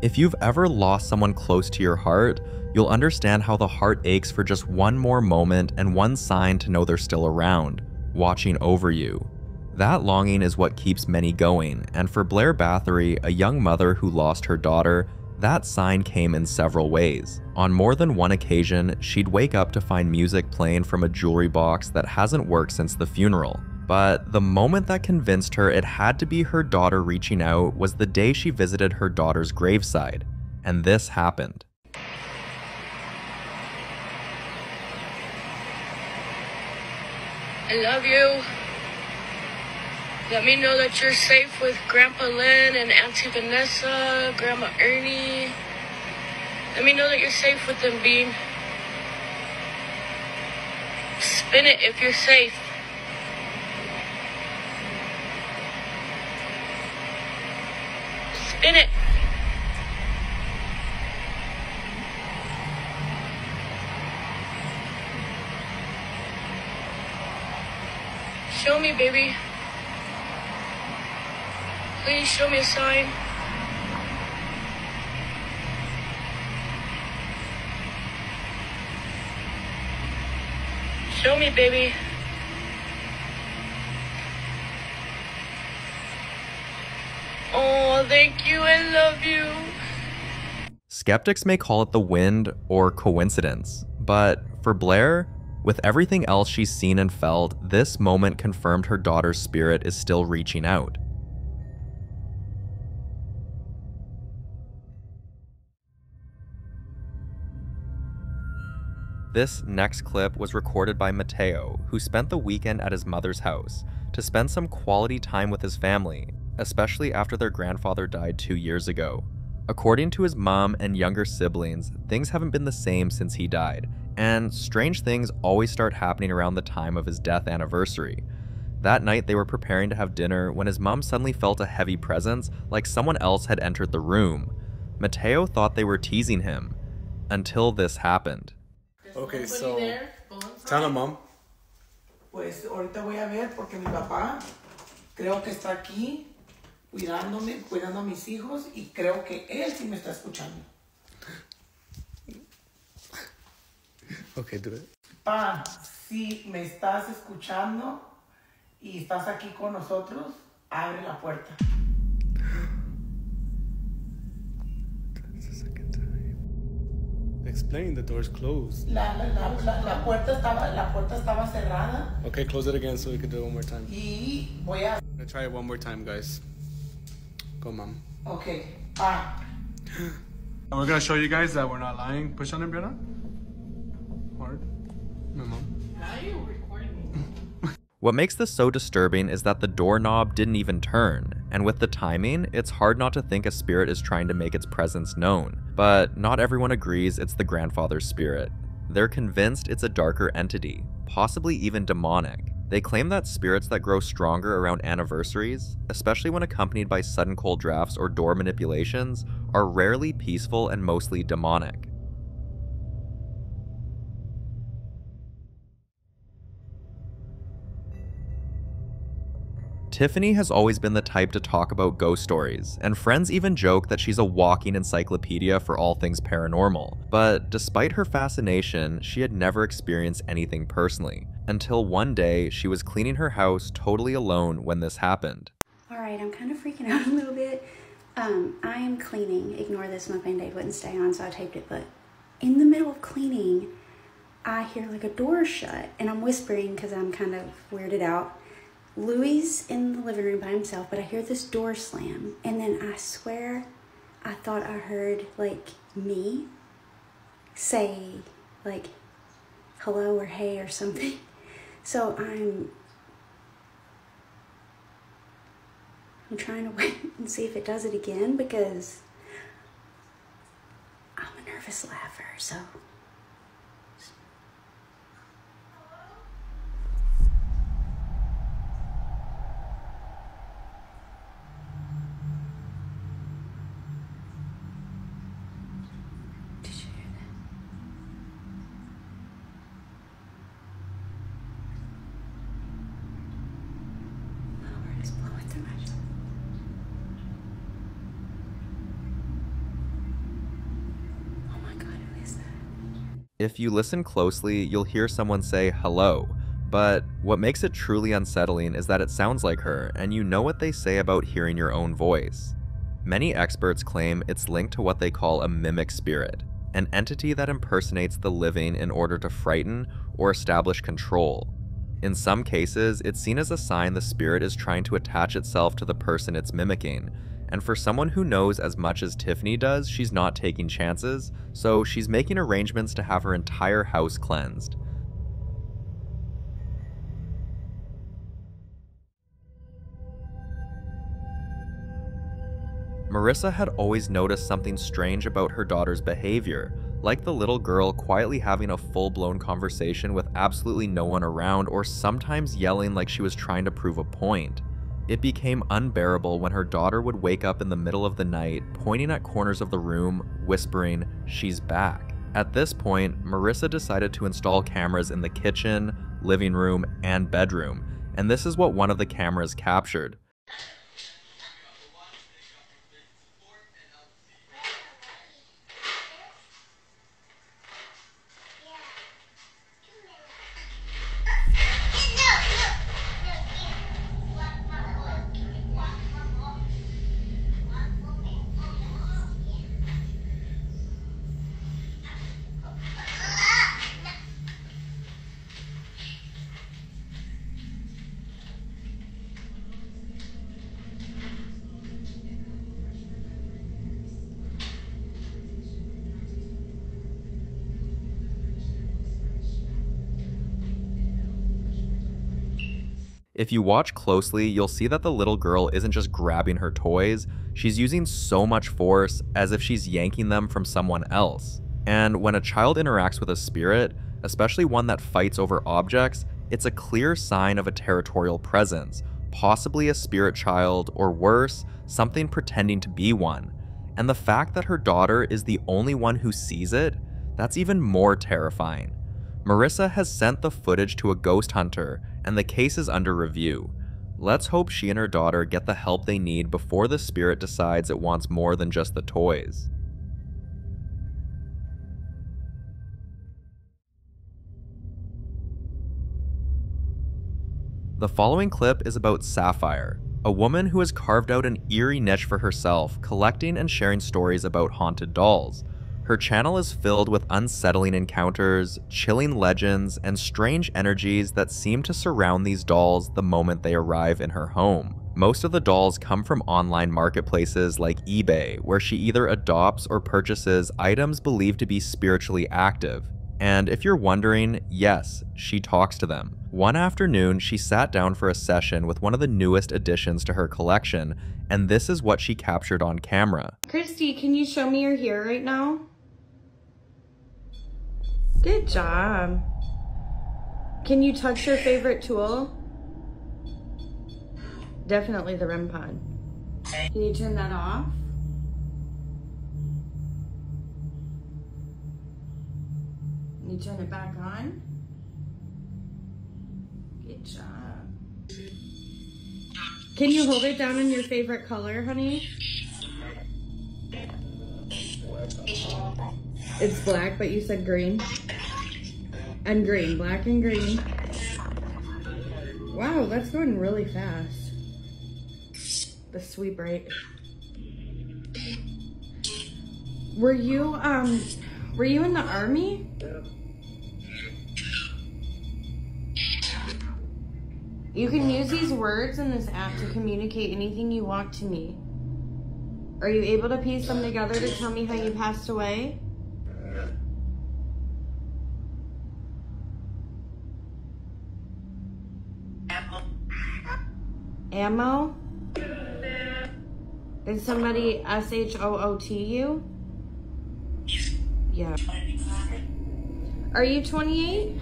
If you've ever lost someone close to your heart, you'll understand how the heart aches for just one more moment and one sign to know they're still around, watching over you. That longing is what keeps many going, and for Blair Bathory, a young mother who lost her daughter, that sign came in several ways. On more than one occasion, she'd wake up to find music playing from a jewelry box that hasn't worked since the funeral. But the moment that convinced her it had to be her daughter reaching out was the day she visited her daughter's graveside, and this happened. I love you. Let me know that you're safe with Grandpa Lynn and Auntie Vanessa, Grandma Ernie. Let me know that you're safe with them, Bean. Spin it if you're safe. Spin it. Show me, baby. Please show me a sign. Show me, baby. Oh, thank you. I love you. Skeptics may call it the wind or coincidence, but for Blair, with everything else she's seen and felt, this moment confirmed her daughter's spirit is still reaching out. This next clip was recorded by Mateo, who spent the weekend at his mother's house to spend some quality time with his family, especially after their grandfather died 2 years ago. According to his mom and younger siblings, things haven't been the same since he died, and strange things always start happening around the time of his death anniversary. That night they were preparing to have dinner when his mom suddenly felt a heavy presence, like someone else had entered the room. Mateo thought they were teasing him, until this happened. Okay, so tell him, Mom. Pues ahorita voy a ver porque mi papá Creo que está aquí, cuidándome, cuidando a mis hijos, y creo que él sí me está escuchando. Okay, do it. Pa, si me estás escuchando y estás aquí con nosotros, abre la puerta. Explain, the door's closed. La puerta estaba cerrada. Okay, close it again so we can do it one more time. Y voy a... I'm gonna try it one more time, guys. Go, Mom. Okay, pa. And we're gonna show you guys that we're not lying. Push on it, Brianna. Hard. My mom. Why are you recording me? What makes this so disturbing is that the doorknob didn't even turn, and with the timing, it's hard not to think a spirit is trying to make its presence known. But not everyone agrees it's the grandfather's spirit. They're convinced it's a darker entity, possibly even demonic. They claim that spirits that grow stronger around anniversaries, especially when accompanied by sudden cold drafts or door manipulations, are rarely peaceful and mostly demonic. Tiffany has always been the type to talk about ghost stories, and friends even joke that she's a walking encyclopedia for all things paranormal. But despite her fascination, she had never experienced anything personally, until one day she was cleaning her house totally alone when this happened. Alright, I'm kind of freaking out a little bit. I am cleaning. Ignore this, my band-aid wouldn't stay on, so I taped it, but in the middle of cleaning, I hear like a door shut, and I'm whispering because I'm kind of weirded out. Louis in the living room by himself, but I hear this door slam, and then I swear I thought I heard like me say like hello or hey or something. So I'm trying to wait and see if it does it again because I'm a nervous laugher, so. If you listen closely, you'll hear someone say hello, but what makes it truly unsettling is that it sounds like her, and you know what they say about hearing your own voice. Many experts claim it's linked to what they call a mimic spirit, an entity that impersonates the living in order to frighten or establish control. In some cases, it's seen as a sign the spirit is trying to attach itself to the person it's mimicking, and for someone who knows as much as Tiffany does, she's not taking chances, so she's making arrangements to have her entire house cleansed. Marissa had always noticed something strange about her daughter's behavior, like the little girl quietly having a full-blown conversation with absolutely no one around, or sometimes yelling like she was trying to prove a point. It became unbearable when her daughter would wake up in the middle of the night, pointing at corners of the room, whispering, "She's back." At this point, Marissa decided to install cameras in the kitchen, living room, and bedroom, and this is what one of the cameras captured. If you watch closely, you'll see that the little girl isn't just grabbing her toys, she's using so much force as if she's yanking them from someone else. And when a child interacts with a spirit, especially one that fights over objects, it's a clear sign of a territorial presence, possibly a spirit child, or worse, something pretending to be one. And the fact that her daughter is the only one who sees it, that's even more terrifying. Marissa has sent the footage to a ghost hunter, and the case is under review. Let's hope she and her daughter get the help they need before the spirit decides it wants more than just the toys. The following clip is about Sapphire, a woman who has carved out an eerie niche for herself, collecting and sharing stories about haunted dolls. Her channel is filled with unsettling encounters, chilling legends, and strange energies that seem to surround these dolls the moment they arrive in her home. Most of the dolls come from online marketplaces like eBay, where she either adopts or purchases items believed to be spiritually active. And if you're wondering, yes, she talks to them. One afternoon, she sat down for a session with one of the newest additions to her collection, and this is what she captured on camera. Christy, can you show me your hair right now? Good job. Can you touch your favorite tool? Definitely the REM pod. Can you turn that off? Can you turn it back on? Good job. Can you hold it down in your favorite color, honey? It's black, but you said green. And green, black and green. Wow, that's going really fast. The sweep rate. Were you in the army? You can use these words in this app to communicate anything you want to me. Are you able to piece them together to tell me how you passed away? Ammo? Did somebody SHOOT you? Yeah. Are you 28?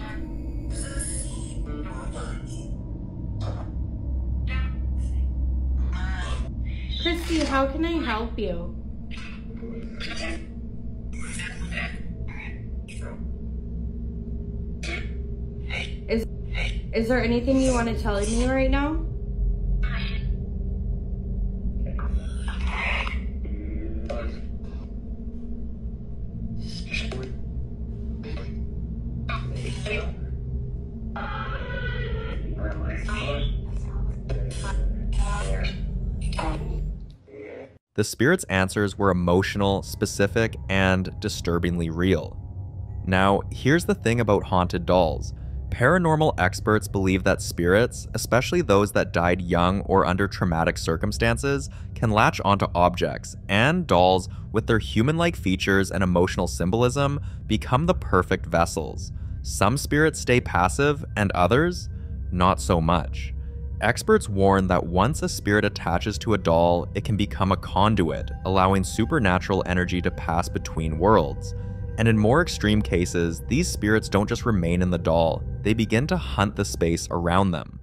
Christy, how can I help you? Is there anything you want to tell me right now? The spirit's answers were emotional, specific, and disturbingly real. Now, here's the thing about haunted dolls. Paranormal experts believe that spirits, especially those that died young or under traumatic circumstances, can latch onto objects, and dolls, with their human-like features and emotional symbolism, become the perfect vessels. Some spirits stay passive, and others, not so much. Experts warn that once a spirit attaches to a doll, it can become a conduit, allowing supernatural energy to pass between worlds. And in more extreme cases, these spirits don't just remain in the doll, they begin to hunt the space around them.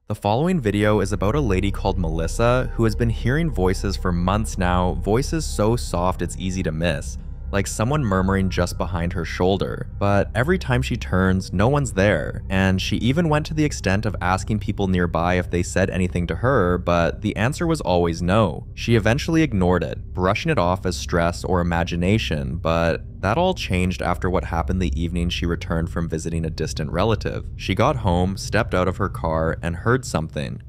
The following video is about a lady called Melissa who has been hearing voices for months now, voices so soft it's easy to miss, like someone murmuring just behind her shoulder. But every time she turns, no one's there, and she even went to the extent of asking people nearby if they said anything to her, but the answer was always no. She eventually ignored it, brushing it off as stress or imagination, but that all changed after what happened the evening she returned from visiting a distant relative. She got home, stepped out of her car, and heard something.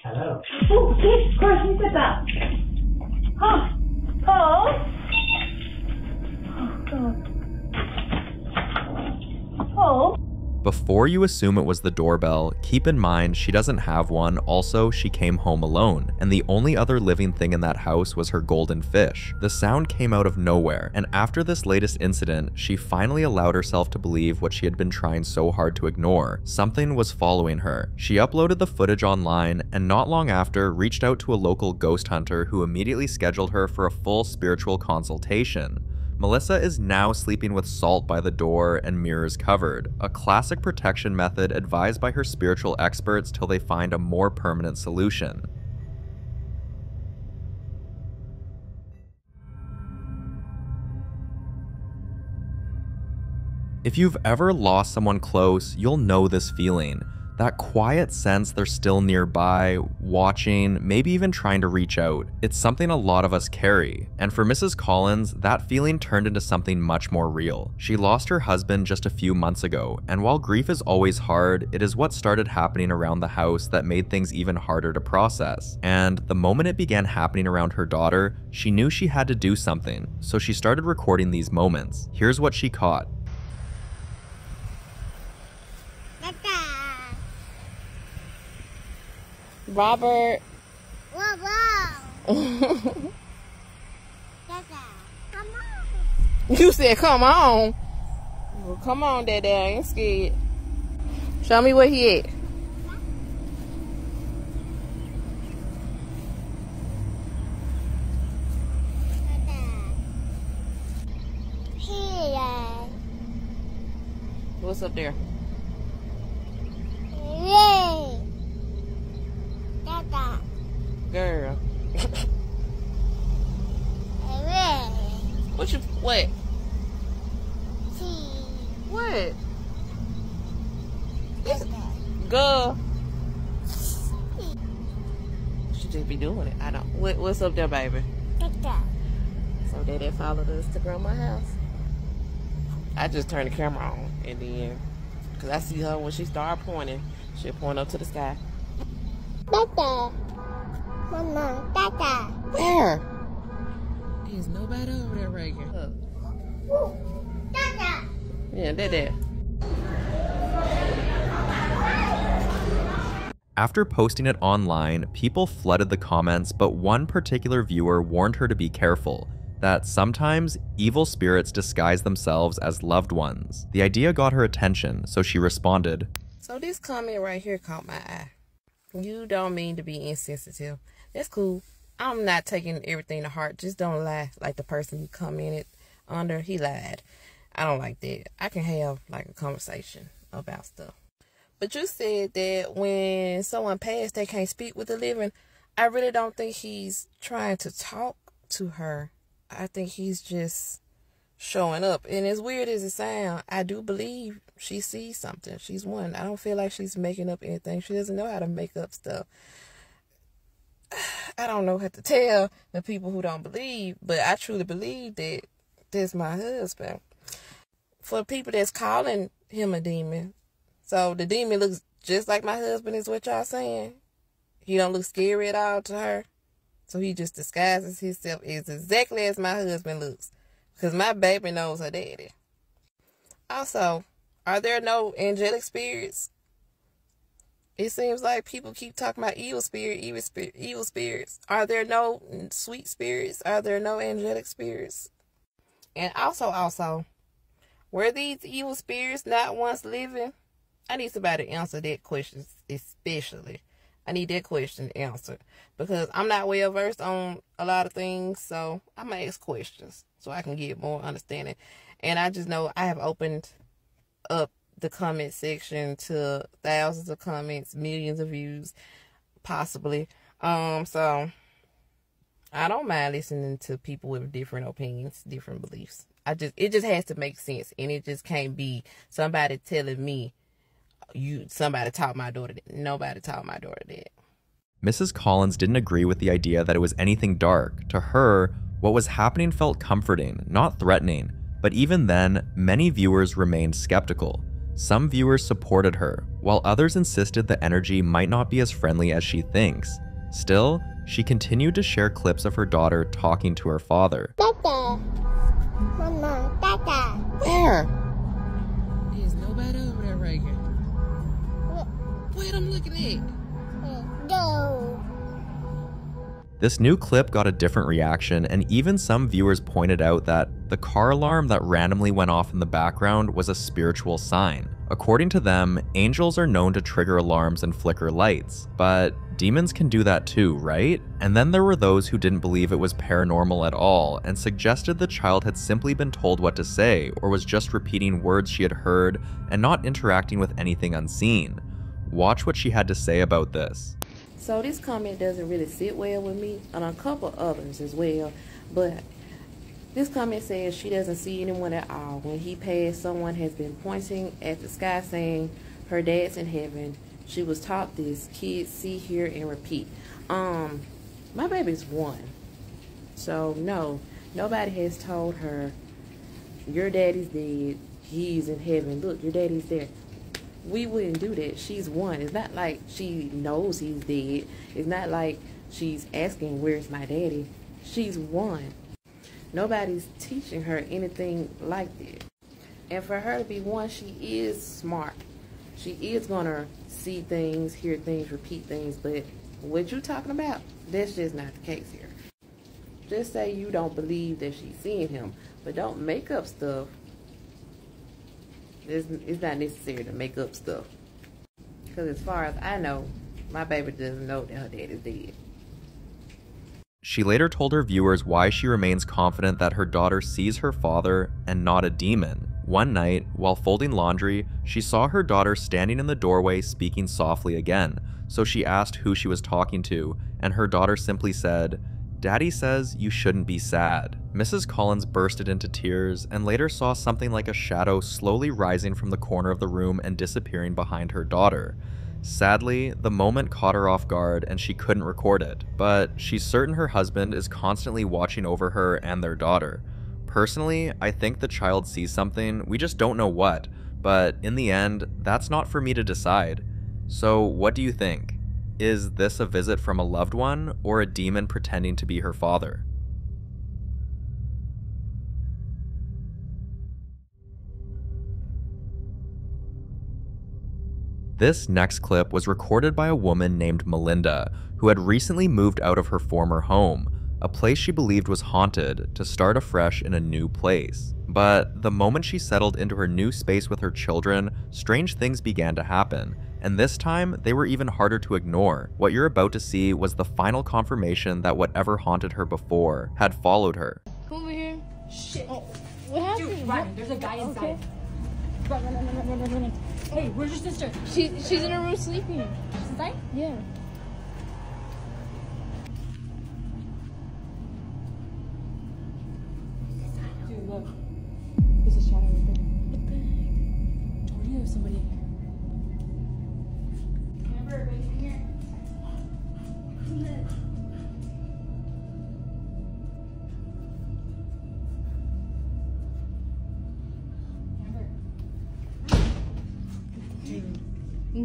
Hello. Oh, yes, of course, you said that. Huh? Oh? Oh, God. Oh? Before you assume it was the doorbell, keep in mind she doesn't have one. Also, she came home alone, and the only other living thing in that house was her golden fish. The sound came out of nowhere, and after this latest incident, she finally allowed herself to believe what she had been trying so hard to ignore. Something was following her. She uploaded the footage online, and not long after, reached out to a local ghost hunter who immediately scheduled her for a full spiritual consultation. Melissa is now sleeping with salt by the door and mirrors covered, a classic protection method advised by her spiritual experts till they find a more permanent solution. If you've ever lost someone close, you'll know this feeling. That quiet sense they're still nearby, watching, maybe even trying to reach out. It's something a lot of us carry. And for Mrs. Collins, that feeling turned into something much more real. She lost her husband just a few months ago, and while grief is always hard, it is what started happening around the house that made things even harder to process. And the moment it began happening around her daughter, she knew she had to do something, so she started recording these moments. Here's what she caught. Robert. You said, come on. Well, come on, Daddy. I ain't scared. Show me where he at. What's up there? Girl. What you, what? What? Girl. She just be doing it. I don't. What's up there, baby? So Daddy followed us to Grandma's house. I just turned the camera on, and then, because I see her when she started pointing, she'll point up to the sky. Mama, where? There's nobody over there right here. Yeah, Dada. After posting it online, people flooded the comments, but one particular viewer warned her to be careful, that sometimes evil spirits disguise themselves as loved ones. The idea got her attention, so she responded. So this comment right here caught my eye. You don't mean to be insensitive. That's cool. I'm not taking everything to heart. Just don't lie like the person you commented under. He lied. I don't like that. I can have like a conversation about stuff. But you said that when someone passed, they can't speak with the living. I really don't think he's trying to talk to her. I think he's just showing up. And as weird as it sounds, I do believe she sees something. She's one. I don't feel like she's making up anything. She doesn't know how to make up stuff. I don't know how to tell the people who don't believe, but I truly believe that that's my husband. For people that's calling him a demon, so the demon looks just like my husband is what y'all saying. He don't look scary at all to her. So he just disguises himself as exactly as my husband looks. Because my baby knows her daddy. Also, are there no angelic spirits? It seems like people keep talking about evil spirits. Are there no sweet spirits? Are there no angelic spirits? And also, were these evil spirits not once living? I need somebody to answer that question, especially. I need that question answered. Because I'm not well versed on a lot of things, so I'm going to ask questions so I can get more understanding. And I just know I have opened up the comment section to thousands of comments, millions of views, possibly. So I don't mind listening to people with different opinions, different beliefs. It just has to make sense, and it just can't be somebody telling me somebody taught my daughter that. Nobody taught my daughter that. Mrs. Collins didn't agree with the idea that it was anything dark. To her, what was happening felt comforting, not threatening. But even then, many viewers remained skeptical. Some viewers supported her, while others insisted the energy might not be as friendly as she thinks. Still, she continued to share clips of her daughter talking to her father. Dada. Mama, Dada. Where? There's nobody over there right here. What I'm looking at? No. This new clip got a different reaction, and even some viewers pointed out that the car alarm that randomly went off in the background was a spiritual sign. According to them, angels are known to trigger alarms and flicker lights, but demons can do that too, right? And then there were those who didn't believe it was paranormal at all and suggested the child had simply been told what to say or was just repeating words she had heard and not interacting with anything unseen. Watch what she had to say about this. So this comment doesn't really sit well with me, and a couple others as well, but this comment says she doesn't see anyone at all. When he passed, someone has been pointing at the sky saying her dad's in heaven She was taught this: kids see, hear, and repeat. My baby's 1. So no, nobody has told her, your daddy's dead, he's in heaven, look, your daddy's there. We wouldn't do that. She's 1. It's not like she knows he's dead. It's not like she's asking, where's my daddy? She's 1. Nobody's teaching her anything like that. And for her to be 1, she is smart. She is gonna see things, hear things, repeat things, but what you talking about, that's just not the case here. Just say you don't believe that she's seeing him, but don't make up stuff. It's not necessary to make up stuff. Because as far as I know, my baby doesn't know that her dad is dead. She later told her viewers why she remains confident that her daughter sees her father and not a demon. One night, while folding laundry, she saw her daughter standing in the doorway speaking softly again, so she asked who she was talking to, and her daughter simply said, "Daddy says you shouldn't be sad." Mrs. Collins bursted into tears and later saw something like a shadow slowly rising from the corner of the room and disappearing behind her daughter. Sadly, the moment caught her off guard and she couldn't record it, but she's certain her husband is constantly watching over her and their daughter. Personally, I think the child sees something, we just don't know what, but in the end, that's not for me to decide. So what do you think? Is this a visit from a loved one or a demon pretending to be her father? This next clip was recorded by a woman named Melinda, who had recently moved out of her former home, a place she believed was haunted, to start afresh in a new place. But the moment she settled into her new space with her children, strange things began to happen, and this time they were even harder to ignore. What you're about to see was the final confirmation that whatever haunted her before had followed her. Come over here. Shit. Oh, what happened? Dude, run. There's a guy inside. Okay. Run. Hey, where's your sister? She's in her room sleeping. She's inside? Yeah. Dude, look. There's a shadow right there. What the heck? Told you there's somebody in here. Amber, wait, come here. No.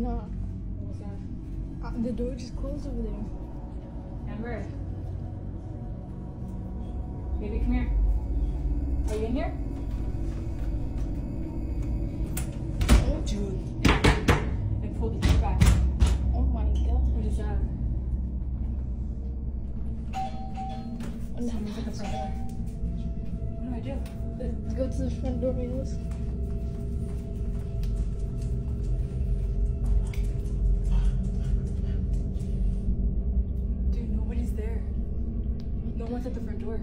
What was that? The door just closed over there. Amber. Baby, come here. Are you in here? Oh, dude. And pull the door back. Oh my god. What is that? Someone's at the front door. What do I do? Let's go to the front door, Milos. Nobody's there. No one's at the front door.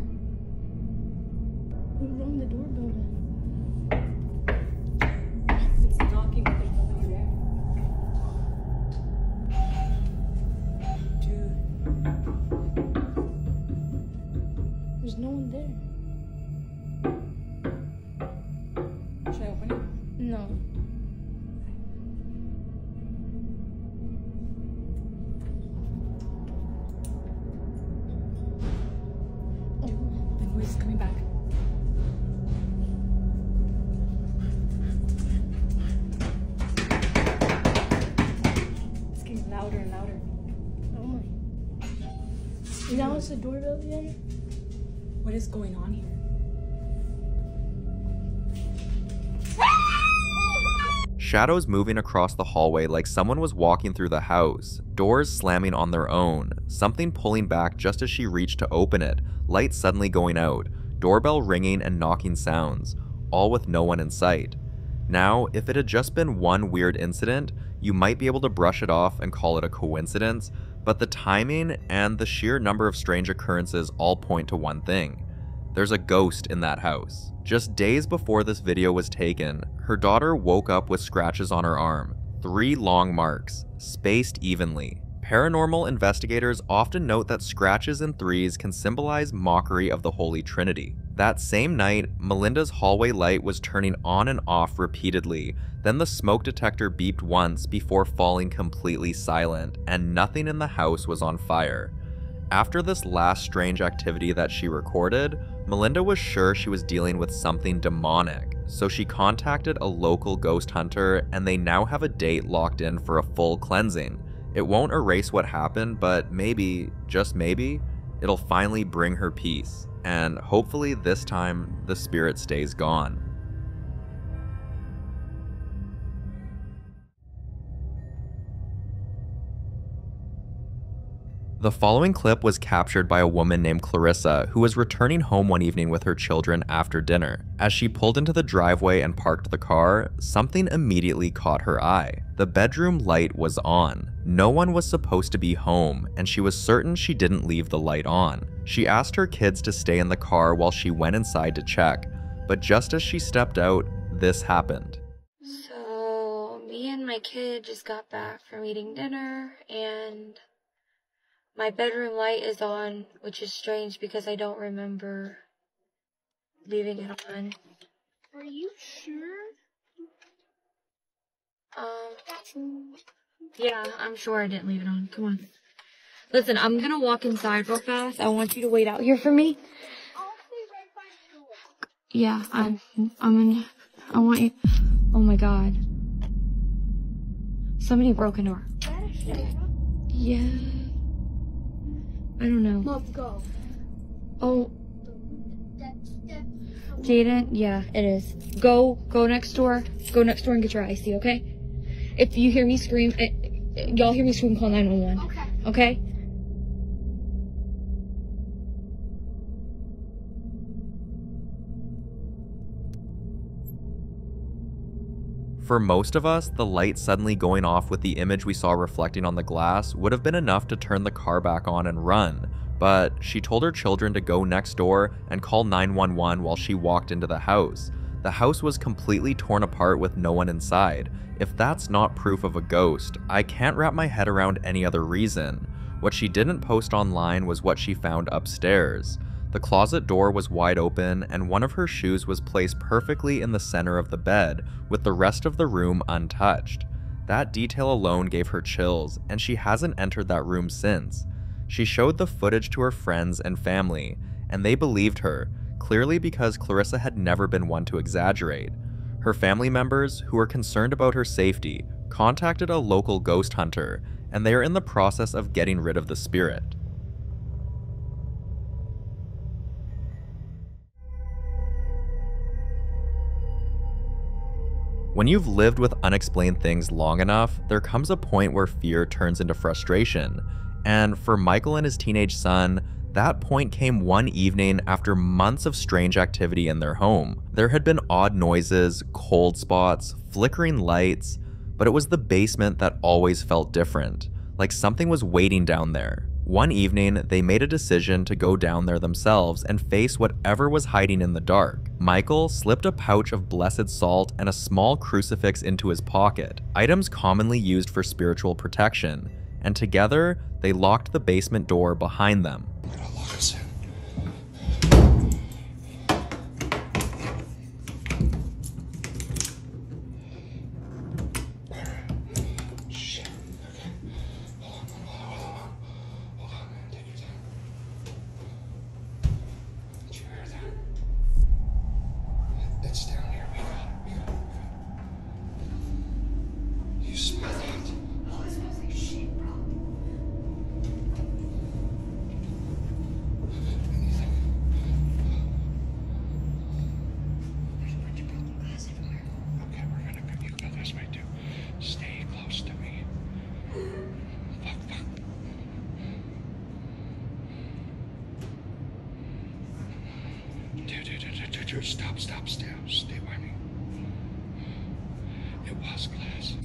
Who rang the doorbell then? It's knocking, but there's nobody there. Dude. There's no one there. Should I open it? No. The noise is coming back. It's getting louder and louder. Oh my. Now it's the doorbell again? What is going on here? Shadows moving across the hallway like someone was walking through the house, doors slamming on their own, something pulling back just as she reached to open it, lights suddenly going out, doorbell ringing and knocking sounds, all with no one in sight. Now, if it had just been one weird incident, you might be able to brush it off and call it a coincidence, but the timing and the sheer number of strange occurrences all point to one thing. There's a ghost in that house. Just days before this video was taken, her daughter woke up with scratches on her arm, 3 long marks, spaced evenly. Paranormal investigators often note that scratches in threes can symbolize mockery of the Holy Trinity. That same night, Melinda's hallway light was turning on and off repeatedly. Then the smoke detector beeped once before falling completely silent, and nothing in the house was on fire. After this last strange activity that she recorded, Melinda was sure she was dealing with something demonic, so she contacted a local ghost hunter, and they now have a date locked in for a full cleansing. It won't erase what happened, but maybe, just maybe, it'll finally bring her peace, and hopefully this time the spirit stays gone. The following clip was captured by a woman named Clarissa who was returning home one evening with her children after dinner. As she pulled into the driveway and parked the car, something immediately caught her eye. The bedroom light was on. No one was supposed to be home, and she was certain she didn't leave the light on. She asked her kids to stay in the car while she went inside to check, but just as she stepped out, this happened. So, me and my kid just got back from eating dinner, and my bedroom light is on, which is strange because I don't remember leaving it on. Are you sure? Yeah, I'm sure I didn't leave it on. Come on. Listen, I'm gonna walk inside real fast. I want you to wait out here for me. Yeah, I want you. Oh my God. Somebody broke into our. Yeah. I don't know. Let's go. Oh. Jaden, yeah, it is. Go next door. Go next door and get your icy, okay? If you hear me scream, y'all hear me scream, call 911. Okay? For most of us, the light suddenly going off with the image we saw reflecting on the glass would have been enough to turn the car back on and run, but she told her children to go next door and call 911 while she walked into the house. The house was completely torn apart with no one inside. If that's not proof of a ghost, I can't wrap my head around any other reason. What she didn't post online was what she found upstairs. The closet door was wide open, and one of her shoes was placed perfectly in the center of the bed, with the rest of the room untouched. That detail alone gave her chills, and she hasn't entered that room since. She showed the footage to her friends and family, and they believed her, clearly because Clarissa had never been one to exaggerate. Her family members, who were concerned about her safety, contacted a local ghost hunter, and they are in the process of getting rid of the spirit. When you've lived with unexplained things long enough, there comes a point where fear turns into frustration. And for Michael and his teenage son, that point came one evening after months of strange activity in their home. There had been odd noises, cold spots, flickering lights, but it was the basement that always felt different, like something was waiting down there. One evening, they made a decision to go down there themselves and face whatever was hiding in the dark. Michael slipped a pouch of blessed salt and a small crucifix into his pocket, items commonly used for spiritual protection, and together, they locked the basement door behind them. I'm gonna lock us in. Shit. Okay. Hold on. Take your time. Did you hear that? It's down here. We got it. You smell that? Oh, it smells like shit, bro. Okay, we're gonna go. You go this way too. Stay close to me. Fuck. Dude, stop. Stay by me. It was glass.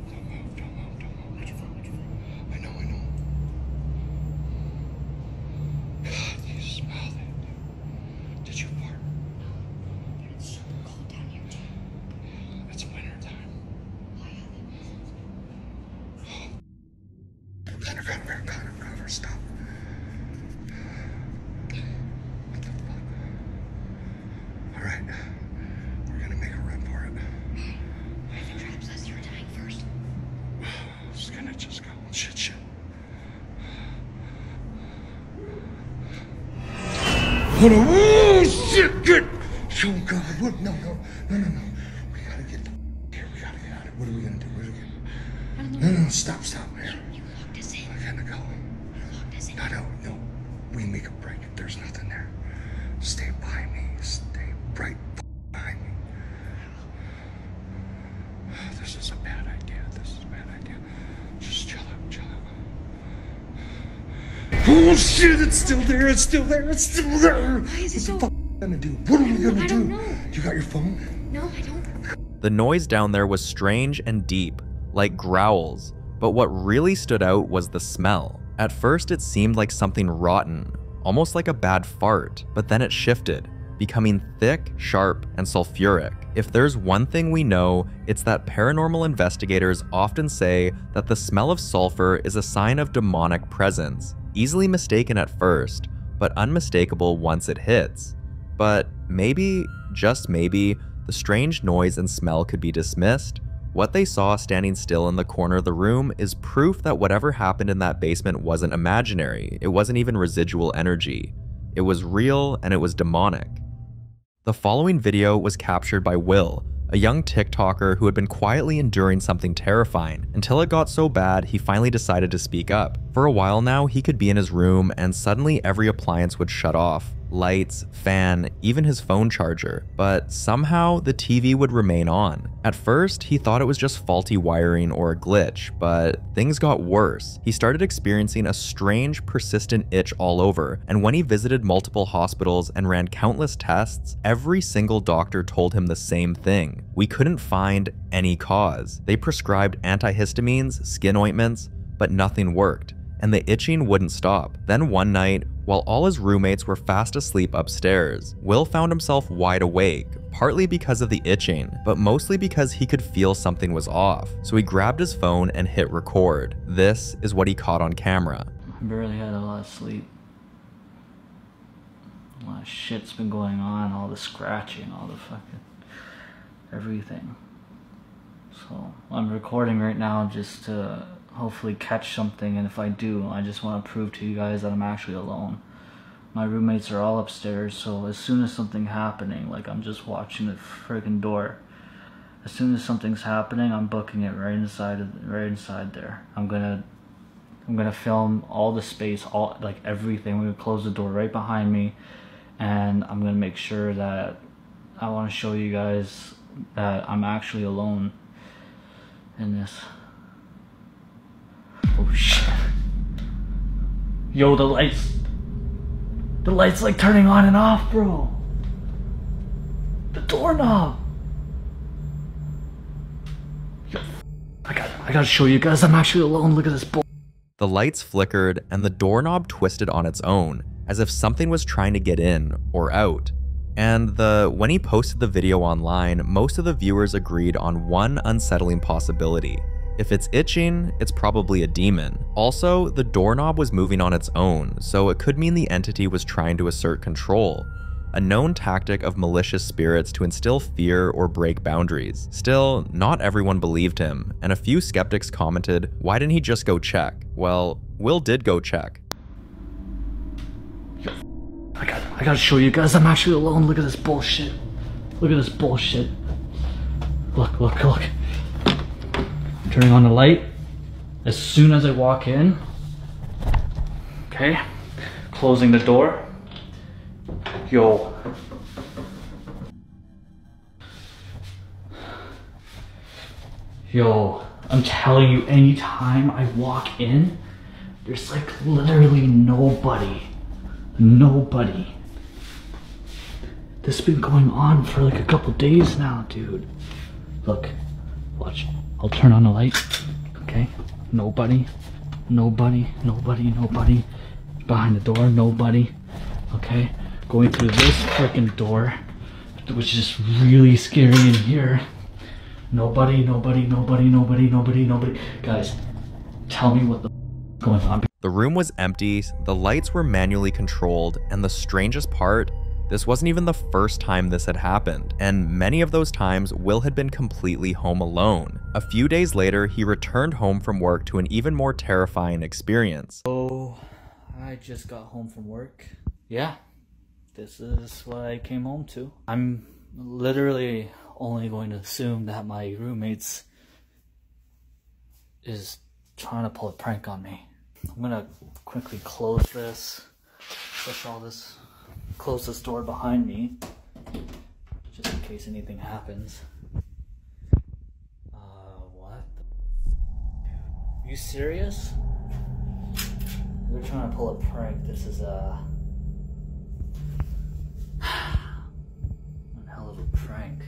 Don't move. Where'd you fall? I know. God, you smell that. Did you fart? No. It's super cold down here too. It's winter time. Oh yeah. Cover, stop. right. We're gonna make a run for it. If it traps us, you're dying first. It's gonna just go. Shit. Hold on. Oh, shit, good. Oh, God. What? No. We gotta get here. We gotta get out of here. What are we gonna do? No, stop. Here. You locked us in. I gotta go. You locked us in. No. We make a break. There's nothing there. Stay by me. Stay right behind me. This is a bad idea. Just chill out. Oh shit, it's still there. Why is it so... What are we gonna do? What are we gonna do? I don't know. You got your phone? No, I don't. The noise down there was strange and deep, like growls, but what really stood out was the smell. At first it seemed like something rotten, almost like a bad fart, but then it shifted, becoming thick, sharp, and sulfuric. If there's one thing we know, it's that paranormal investigators often say that the smell of sulfur is a sign of demonic presence, easily mistaken at first, but unmistakable once it hits. But maybe, just maybe, the strange noise and smell could be dismissed. What they saw standing still in the corner of the room is proof that whatever happened in that basement wasn't imaginary. It wasn't even residual energy. It was real and it was demonic. The following video was captured by Will, a young TikToker who had been quietly enduring something terrifying until it got so bad he finally decided to speak up. For a while now, he could be in his room and suddenly every appliance would shut off. Lights, fan, even his phone charger, but somehow the TV would remain on. At first, he thought it was just faulty wiring or a glitch, but things got worse. He started experiencing a strange, persistent itch all over, and when he visited multiple hospitals and ran countless tests, every single doctor told him the same thing. We couldn't find any cause. They prescribed antihistamines, skin ointments, but nothing worked, and the itching wouldn't stop. Then one night, while all his roommates were fast asleep upstairs, Will found himself wide awake, partly because of the itching, but mostly because he could feel something was off. So he grabbed his phone and hit record. This is what he caught on camera. I barely had a lot of sleep. A lot of shit's been going on, all the scratching, all the fucking everything. So I'm recording right now just to hopefully catch something, and if I do, I just want to prove to you guys that I'm actually alone. My roommates are all upstairs, so as soon as something's happening, like I'm just watching the friggin' door, as soon as something's happening, I'm booking it right inside there. I'm gonna film all the space, all like everything. I'm gonna close the door right behind me, and I'm gonna make sure that I want to show you guys that I'm actually alone in this. Oh shit. Yo, the light's like turning on and off, bro. The doorknob. Yo, I gotta show you guys I'm actually alone. Look at this bull. The lights flickered and the doorknob twisted on its own, as if something was trying to get in or out. And when he posted the video online, most of the viewers agreed on one unsettling possibility. If it's itching, it's probably a demon. Also, the doorknob was moving on its own, so it could mean the entity was trying to assert control, a known tactic of malicious spirits to instill fear or break boundaries. Still, not everyone believed him, and a few skeptics commented, why didn't he just go check? Well, Will did go check. Yo, I gotta show you guys I'm actually alone. Look at this bullshit. Look at this bullshit. Look. Turning on the light as soon as I walk in. Okay, closing the door. Yo. Yo, I'm telling you, anytime I walk in, there's like literally nobody. Nobody. This has been going on for like a couple days now, dude. Look, watch. I'll turn on the light, okay? Nobody. Behind the door, nobody, okay? Going through this freaking door, which is just really scary in here. Nobody. Guys, tell me what the is going on. The room was empty, the lights were manually controlled, and the strangest part, This wasn't even the first time this had happened, and many of those times Will had been completely home alone. A few days later, he returned home from work to an even more terrifying experience. So, I just got home from work. Yeah, this is what I came home to. I'm literally only going to assume that my roommates is trying to pull a prank on me. I'm gonna quickly close this, push all this, close this door behind me, just in case anything happens. What? You serious? They're trying to pull a prank. This is one hell of a prank.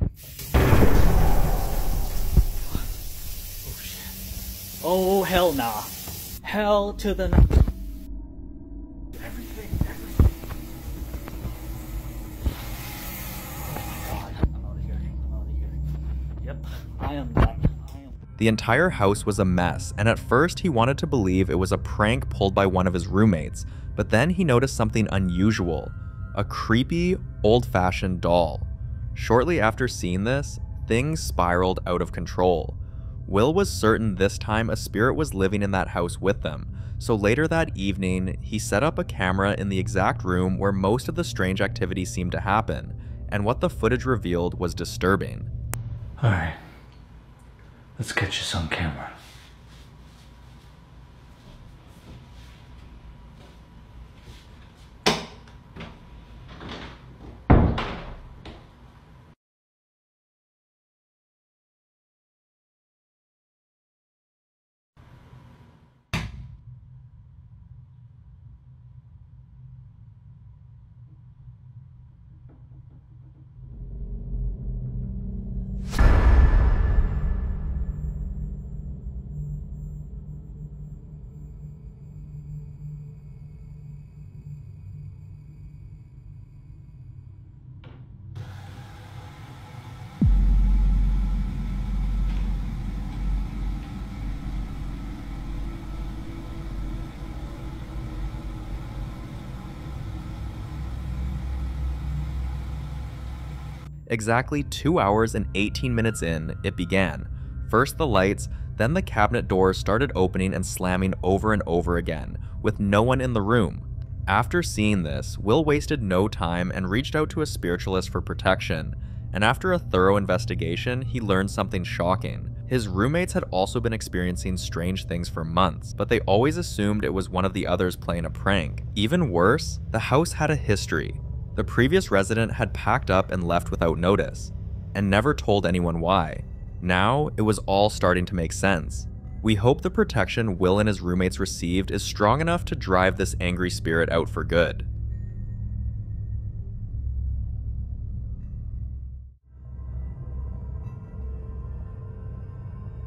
Oh shit. Oh hell nah. Hell to the no. Everything. Oh my god. I'm out of here. Yep, I am done. The entire house was a mess, and at first he wanted to believe it was a prank pulled by one of his roommates, but then he noticed something unusual, a creepy, old-fashioned doll. Shortly after seeing this, things spiraled out of control. Will was certain this time a spirit was living in that house with them, so later that evening, he set up a camera in the exact room where most of the strange activity seemed to happen, and what the footage revealed was disturbing. Alright. Let's get you some camera. Exactly 2 hours and 18 minutes in, it began. First the lights, then the cabinet doors started opening and slamming over and over again, with no one in the room. After seeing this, Will wasted no time and reached out to a spiritualist for protection, and after a thorough investigation, he learned something shocking. His roommates had also been experiencing strange things for months, but they always assumed it was one of the others playing a prank. Even worse, the house had a history. The previous resident had packed up and left without notice, and never told anyone why. Now, it was all starting to make sense. We hope the protection Will and his roommates received is strong enough to drive this angry spirit out for good.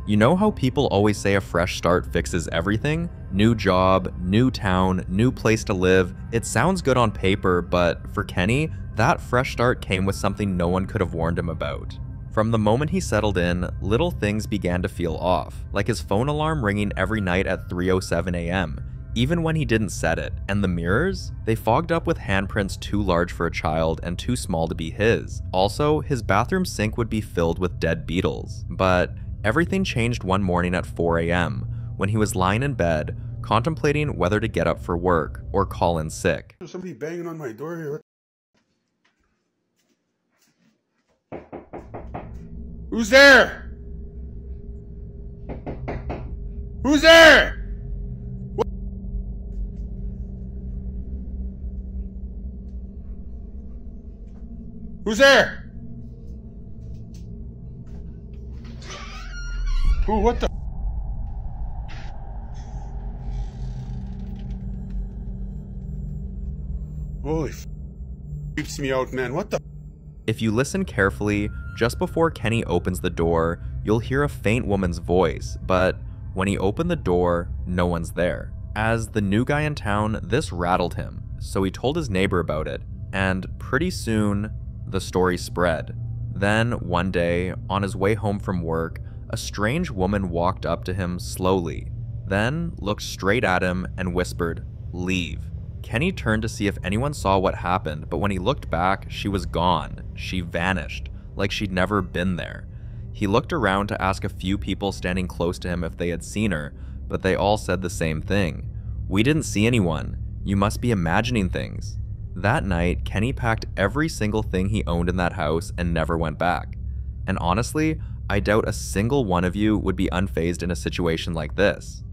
You know how people always say a fresh start fixes everything? New job, new town, new place to live. It sounds good on paper, but for Kenny, that fresh start came with something no one could have warned him about. From the moment he settled in, little things began to feel off, like his phone alarm ringing every night at 3:07 a.m., even when he didn't set it. And the mirrors? They fogged up with handprints too large for a child and too small to be his. Also, his bathroom sink would be filled with dead beetles. But everything changed one morning at 4 a.m. when he was lying in bed, contemplating whether to get up for work or call in sick. There's somebody banging on my door here. Who's there? Who's there? What? Who's there? Who? What the? Holy f***, creeps me out, man. What the? If you listen carefully, just before Kenny opens the door, you'll hear a faint woman's voice, but when he opened the door, no one's there. As the new guy in town, this rattled him, so he told his neighbor about it, and pretty soon, the story spread. Then, one day, on his way home from work, a strange woman walked up to him slowly, then looked straight at him and whispered, "Leave." Kenny turned to see if anyone saw what happened, but when he looked back, she was gone. She vanished, like she'd never been there. He looked around to ask a few people standing close to him if they had seen her, but they all said the same thing. "We didn't see anyone. You must be imagining things." That night, Kenny packed every single thing he owned in that house and never went back. And honestly, I doubt a single one of you would be unfazed in a situation like this.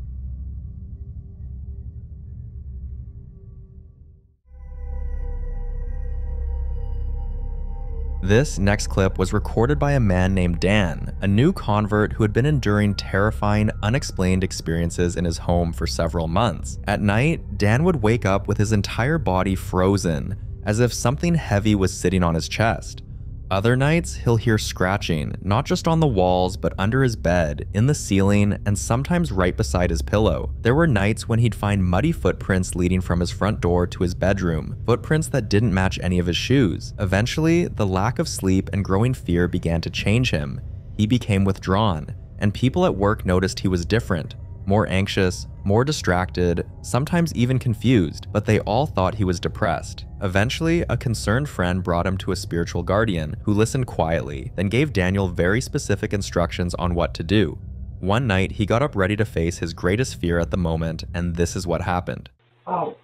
This next clip was recorded by a man named Dan, a new convert who had been enduring terrifying, unexplained experiences in his home for several months. At night, Dan would wake up with his entire body frozen, as if something heavy was sitting on his chest. Other nights, he'll hear scratching, not just on the walls, but under his bed, in the ceiling, and sometimes right beside his pillow. There were nights when he'd find muddy footprints leading from his front door to his bedroom, footprints that didn't match any of his shoes. Eventually, the lack of sleep and growing fear began to change him. He became withdrawn, and people at work noticed he was different. More anxious, more distracted, sometimes even confused, but they all thought he was depressed. Eventually, a concerned friend brought him to a spiritual guardian who listened quietly, then gave Daniel very specific instructions on what to do. One night, he got up ready to face his greatest fear at the moment, and this is what happened. Ow.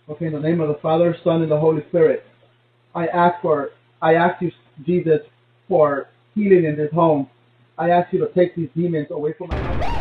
Okay, in the name of the Father, Son, and the Holy Spirit, I ask you, Jesus, for healing in this home. I ask you to take these demons away from my house.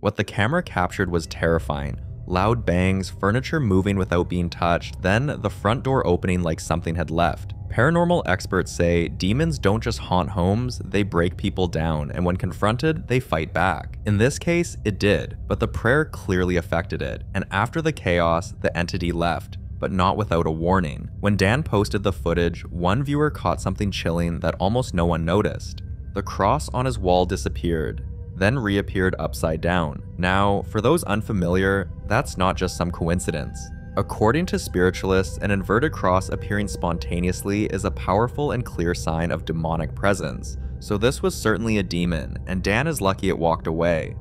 What the camera captured was terrifying. Loud bangs, furniture moving without being touched, then the front door opening like something had left. Paranormal experts say demons don't just haunt homes, they break people down, and when confronted, they fight back. In this case, it did, but the prayer clearly affected it, and after the chaos, the entity left, but not without a warning. When Dan posted the footage, one viewer caught something chilling that almost no one noticed. The cross on his wall disappeared, then reappeared upside down. Now, for those unfamiliar, that's not just some coincidence. According to spiritualists, an inverted cross appearing spontaneously is a powerful and clear sign of demonic presence, so this was certainly a demon, and Dan is lucky it walked away.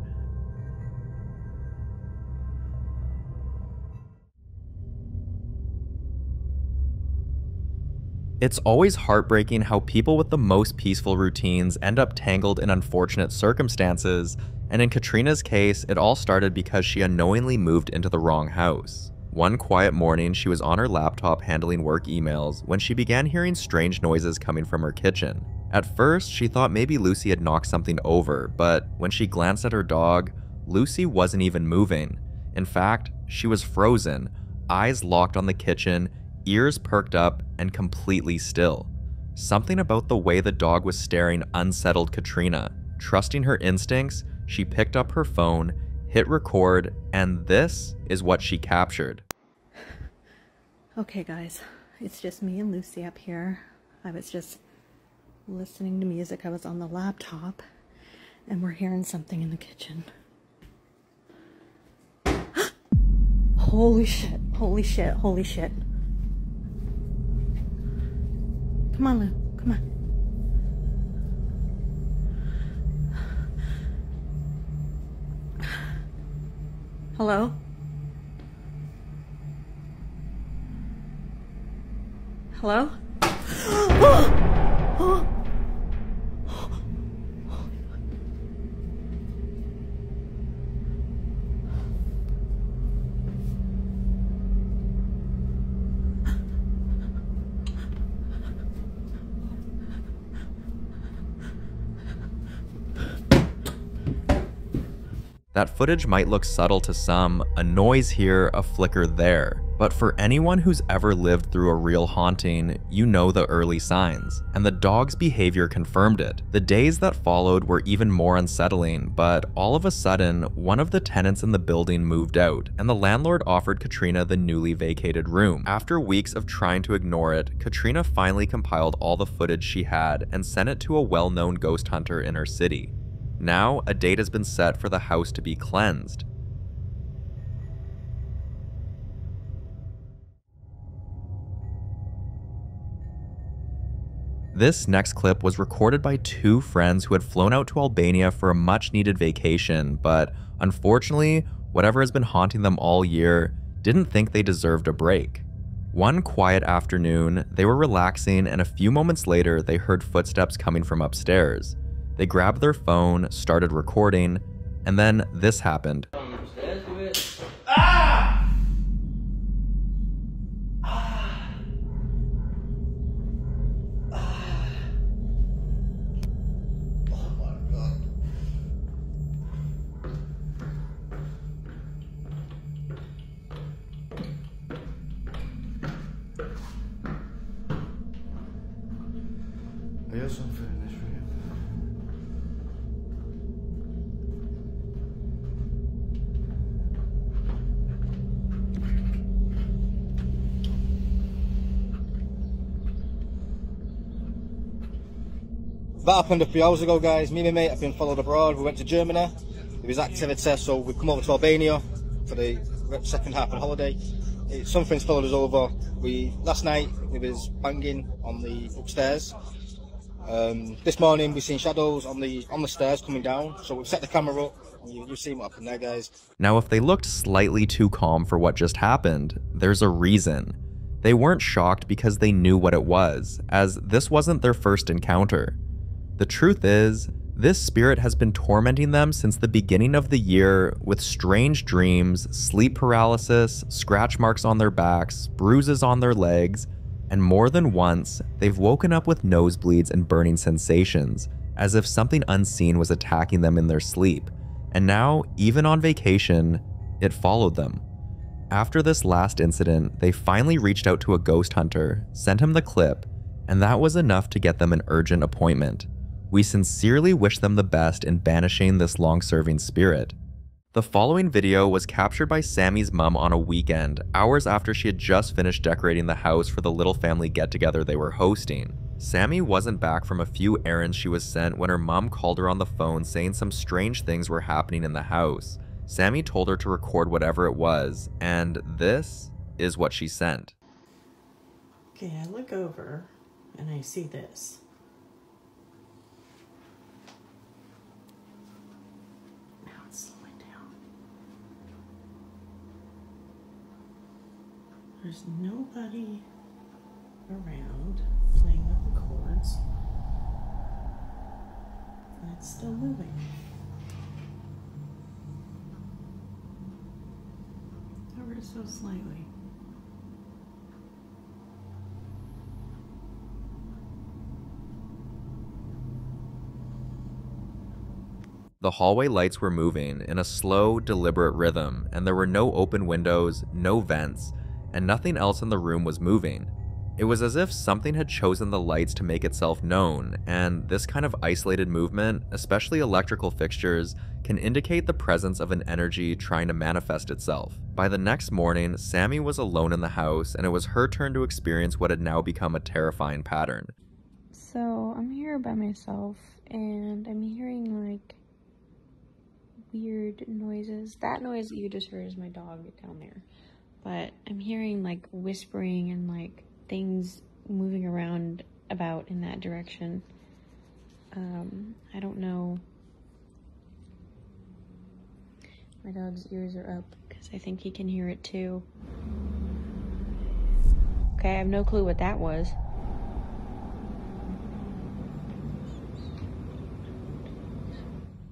It's always heartbreaking how people with the most peaceful routines end up tangled in unfortunate circumstances, and in Katrina's case, it all started because she unknowingly moved into the wrong house. One quiet morning, she was on her laptop handling work emails when she began hearing strange noises coming from her kitchen. At first, she thought maybe Lucy had knocked something over, but when she glanced at her dog, Lucy wasn't even moving. In fact, she was frozen, eyes locked on the kitchen, ears perked up, and completely still. Something about the way the dog was staring unsettled Katrina. Trusting her instincts, she picked up her phone, hit record, and this is what she captured. Okay guys, it's just me and Lucy up here. I was just listening to music. I was on the laptop, and we're hearing something in the kitchen. Holy shit, holy shit, holy shit. Come on, Lou, come on. Hello? Hello? That footage might look subtle to some, a noise here, a flicker there, but for anyone who's ever lived through a real haunting, you know the early signs, and the dog's behavior confirmed it. The days that followed were even more unsettling, but all of a sudden, one of the tenants in the building moved out, and the landlord offered Katrina the newly vacated room. After weeks of trying to ignore it, Katrina finally compiled all the footage she had and sent it to a well-known ghost hunter in her city. Now, a date has been set for the house to be cleansed. This next clip was recorded by two friends who had flown out to Albania for a much-needed vacation, but unfortunately, whatever has been haunting them all year didn't think they deserved a break. One quiet afternoon, they were relaxing, and a few moments later, they heard footsteps coming from upstairs. They grabbed their phone, started recording, and then this happened. I have some finish for you. That happened a few hours ago, guys. Me and my mate have been followed abroad. We went to Germany. There was activity, so we've come over to Albania for the second half of the holiday. Something's followed us over. Last night we was banging on the upstairs. This morning we've seen shadows on the stairs coming down. So we've set the camera up. You've seen what happened there, guys. Now, if they looked slightly too calm for what just happened, there's a reason. They weren't shocked because they knew what it was, as this wasn't their first encounter. The truth is, this spirit has been tormenting them since the beginning of the year with strange dreams, sleep paralysis, scratch marks on their backs, bruises on their legs, and more than once, they've woken up with nosebleeds and burning sensations, as if something unseen was attacking them in their sleep. And now, even on vacation, it followed them. After this last incident, they finally reached out to a ghost hunter, sent him the clip, and that was enough to get them an urgent appointment. We sincerely wish them the best in banishing this long-serving spirit. The following video was captured by Sammy's mom on a weekend, hours after she had just finished decorating the house for the little family get-together they were hosting. Sammy wasn't back from a few errands she was sent when her mom called her on the phone saying some strange things were happening in the house. Sammy told her to record whatever it was, and this is what she sent. Okay, I look over and I see this. Now it's slowing down. There's nobody around playing with the chords. And it's still moving. Ever so slightly. The hallway lights were moving in a slow, deliberate rhythm, and there were no open windows, no vents, and nothing else in the room was moving. It was as if something had chosen the lights to make itself known, and this kind of isolated movement, especially electrical fixtures, can indicate the presence of an energy trying to manifest itself. By the next morning, Sammy was alone in the house, and it was her turn to experience what had now become a terrifying pattern. So I'm here by myself, and I'm hearing like weird noises. That noise that you just heard is my dog down there. But I'm hearing like whispering and like things moving around about in that direction. I don't know. My dog's ears are up because I think he can hear it too. Okay, I have no clue what that was.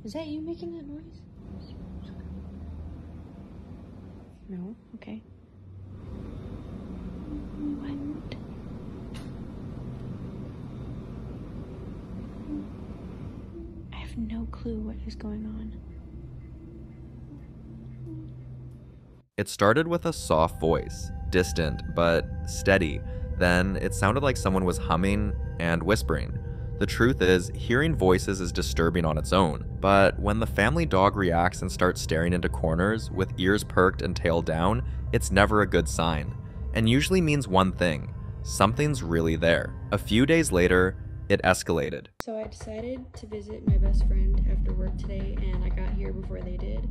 Is that you making that noise? No? Okay. What? I have no clue what is going on. It started with a soft voice, distant but steady. Then it sounded like someone was humming and whispering. The truth is, hearing voices is disturbing on its own, but when the family dog reacts and starts staring into corners with ears perked and tail down, it's never a good sign, and usually means one thing: something's really there. A few days later, it escalated. So I decided to visit my best friend after work today, and I got here before they did.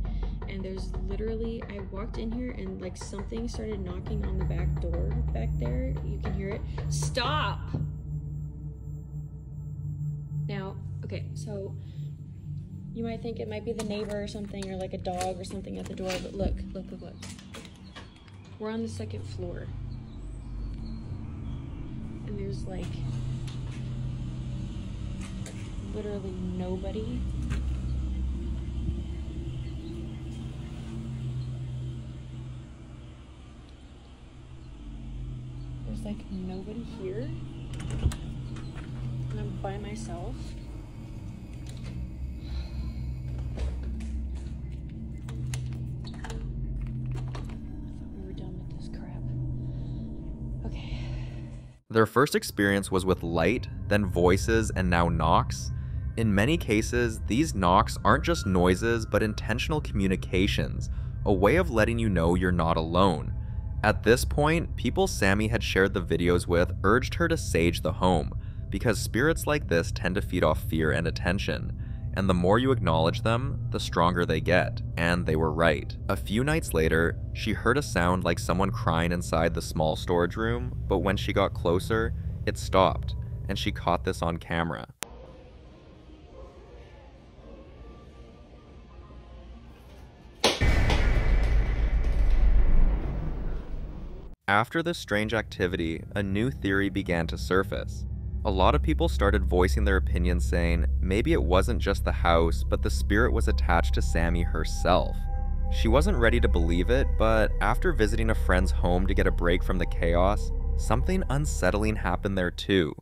And there's literally, I walked in here and like something started knocking on the back door back there. You can hear it. Stop! Now, okay, so you might think it might be the neighbor or something, or like a dog or something at the door, but look. We're on the second floor. And there's like literally nobody. There's like nobody here. And I'm by myself. Their first experience was with light, then voices, and now knocks. In many cases, these knocks aren't just noises, but intentional communications, a way of letting you know you're not alone. At this point, people Sammy had shared the videos with urged her to sage the home, because spirits like this tend to feed off fear and attention, and the more you acknowledge them, the stronger they get, and they were right. A few nights later, she heard a sound like someone crying inside the small storage room, but when she got closer, it stopped, and she caught this on camera. After this strange activity, a new theory began to surface. A lot of people started voicing their opinions, saying maybe it wasn't just the house, but the spirit was attached to Sammy herself. She wasn't ready to believe it, but after visiting a friend's home to get a break from the chaos, something unsettling happened there too.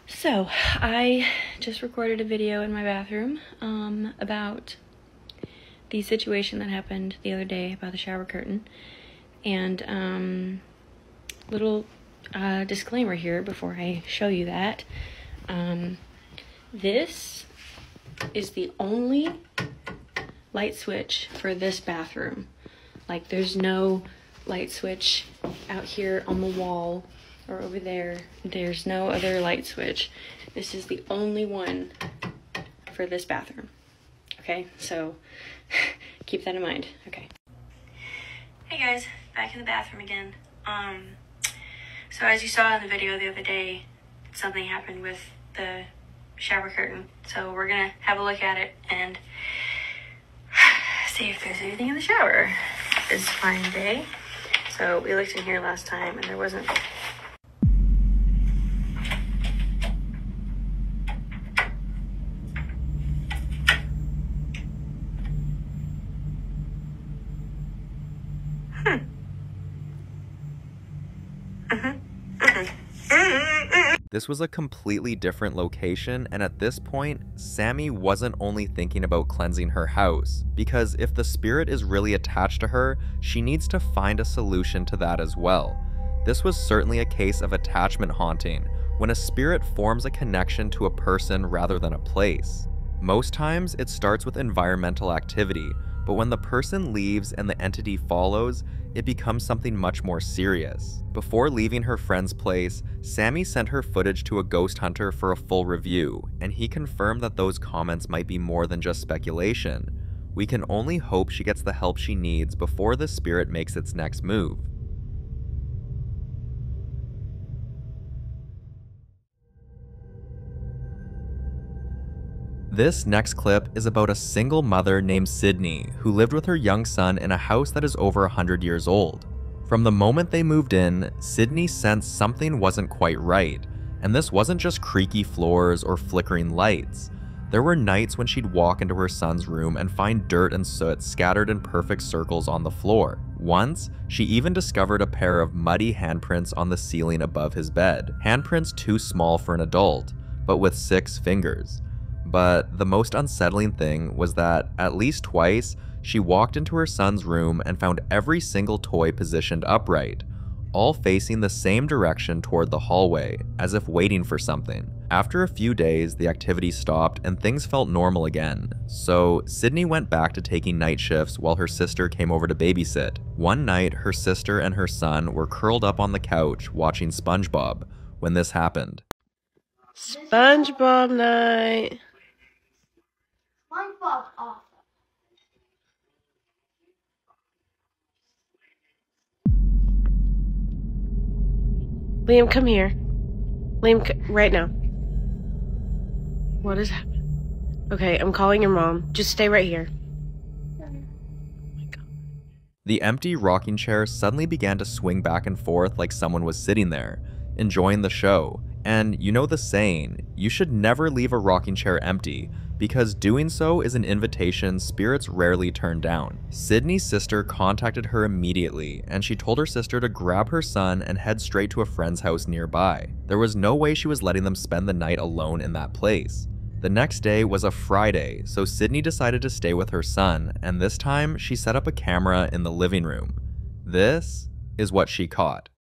So, I just recorded a video in my bathroom about the situation that happened the other day about the shower curtain. And little disclaimer here before I show you that. This is the only light switch for this bathroom. Like, there's no light switch out here on the wall or over there. There's no other light switch. This is the only one for this bathroom. Okay, so keep that in mind. Okay. Hey guys, back in the bathroom again. So as you saw in the video the other day, something happened with the shower curtain. So we're gonna have a look at it and see if there's anything in the shower this fine day. So we looked in here last time and there wasn't. This was a completely different location, and at this point, Sammy wasn't only thinking about cleansing her house, because if the spirit is really attached to her, she needs to find a solution to that as well. This was certainly a case of attachment haunting, when a spirit forms a connection to a person rather than a place. Most times, it starts with environmental activity, but when the person leaves and the entity follows, it becomes something much more serious. Before leaving her friend's place, Sammy sent her footage to a ghost hunter for a full review, and he confirmed that those comments might be more than just speculation. We can only hope she gets the help she needs before the spirit makes its next move. This next clip is about a single mother named Sydney who lived with her young son in a house that is over 100 years old. From the moment they moved in, Sydney sensed something wasn't quite right, and this wasn't just creaky floors or flickering lights. There were nights when she'd walk into her son's room and find dirt and soot scattered in perfect circles on the floor. Once, she even discovered a pair of muddy handprints on the ceiling above his bed. Handprints too small for an adult, but with 6 fingers. But the most unsettling thing was that, at least twice, She walked into her son's room and found every single toy positioned upright, all facing the same direction toward the hallway, as if waiting for something. After a few days, the activity stopped and things felt normal again, so Sydney went back to taking night shifts while her sister came over to babysit. One night, her sister and her son were curled up on the couch watching SpongeBob when this happened. SpongeBob night. SpongeBob's awesome. Liam, come here. Liam, right now. What is happening? Okay, I'm calling your mom. Just stay right here. The empty rocking chair suddenly began to swing back and forth like someone was sitting there, enjoying the show. And you know the saying, you should never leave a rocking chair empty, because doing so is an invitation spirits rarely turn down. Sydney's sister contacted her immediately, and she told her sister to grab her son and head straight to a friend's house nearby. There was no way she was letting them spend the night alone in that place. The next day was a Friday, so Sydney decided to stay with her son, and this time she set up a camera in the living room. This is what she caught.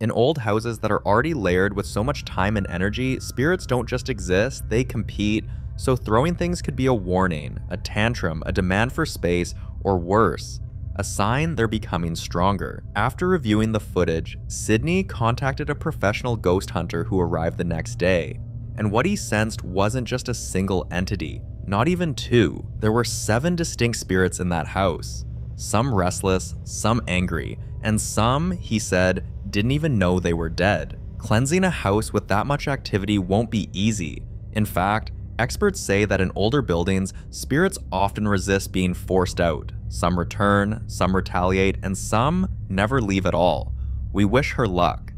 In old houses that are already layered with so much time and energy, spirits don't just exist, they compete, so throwing things could be a warning, a tantrum, a demand for space, or worse, a sign they're becoming stronger. After reviewing the footage, Sydney contacted a professional ghost hunter who arrived the next day. And what he sensed wasn't just a single entity, not even two. There were 7 distinct spirits in that house. Some restless, some angry, and some, he said, didn't even know they were dead. Cleansing a house with that much activity won't be easy. In fact, experts say that in older buildings, spirits often resist being forced out. Some return, some retaliate, and some never leave at all. We wish her luck.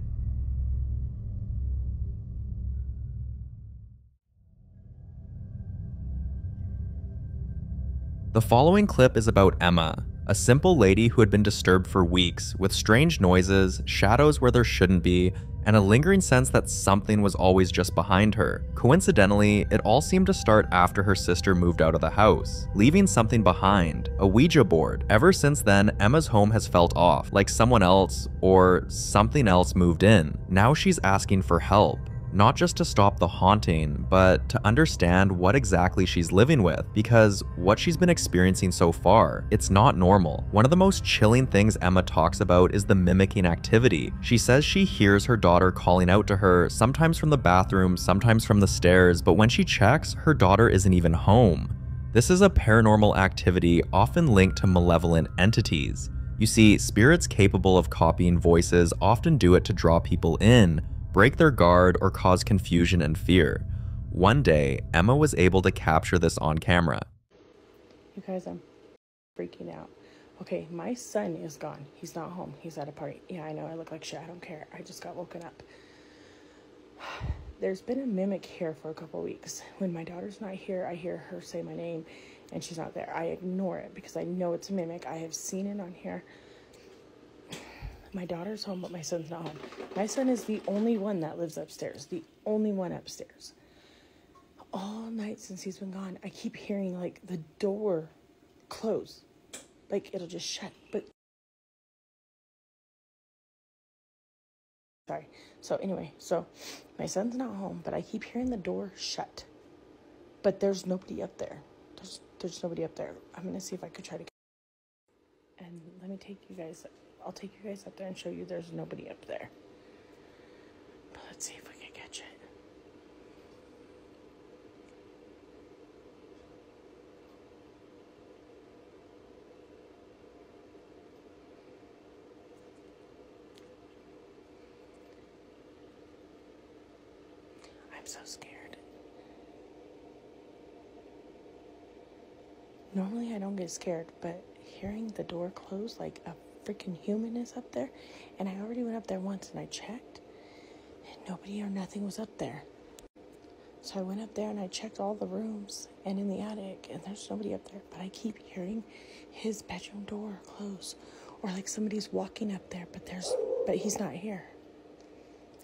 The following clip is about Emma, a simple lady who had been disturbed for weeks with strange noises, shadows where there shouldn't be, and a lingering sense that something was always just behind her. Coincidentally, it all seemed to start after her sister moved out of the house, leaving something behind, a Ouija board. Ever since then, Emma's home has felt off, like someone else or something else moved in. Now she's asking for help. Not just to stop the haunting, but to understand what exactly she's living with, because what she's been experiencing so far, it's not normal. One of the most chilling things Emma talks about is the mimicking activity. She says she hears her daughter calling out to her, sometimes from the bathroom, sometimes from the stairs, but when she checks, her daughter isn't even home. This is a paranormal activity often linked to malevolent entities. You see, spirits capable of copying voices often do it to draw people in, break their guard, or cause confusion and fear. One day, Emma was able to capture this on camera. You guys, I'm freaking out. Okay, my son is gone. He's not home. He's at a party. Yeah, I know I look like shit. I don't care. I just got woken up. There's been a mimic here for a couple weeks. When my daughter's not here, I hear her say my name and she's not there. I ignore it because I know it's a mimic. I have seen it on here. My daughter's home, but my son's not home. My son is the only one that lives upstairs. The only one upstairs. All night since he's been gone, I keep hearing, like, the door close. Like, it'll just shut. But sorry. So, anyway, so my son's not home, but I keep hearing the door shut. But there's nobody up there. There's nobody up there. I'm going to see if I could try to... And let me I'll take you guys up there and show you there's nobody up there. But let's see if we can catch it. I'm so scared. Normally I don't get scared, but hearing the door close like a freaking human is up there, and I already went up there once and I checked, and nobody or nothing was up there. So I went up there and I checked all the rooms and in the attic, and there's nobody up there, but I keep hearing his bedroom door close, or like somebody's walking up there, but he's not here.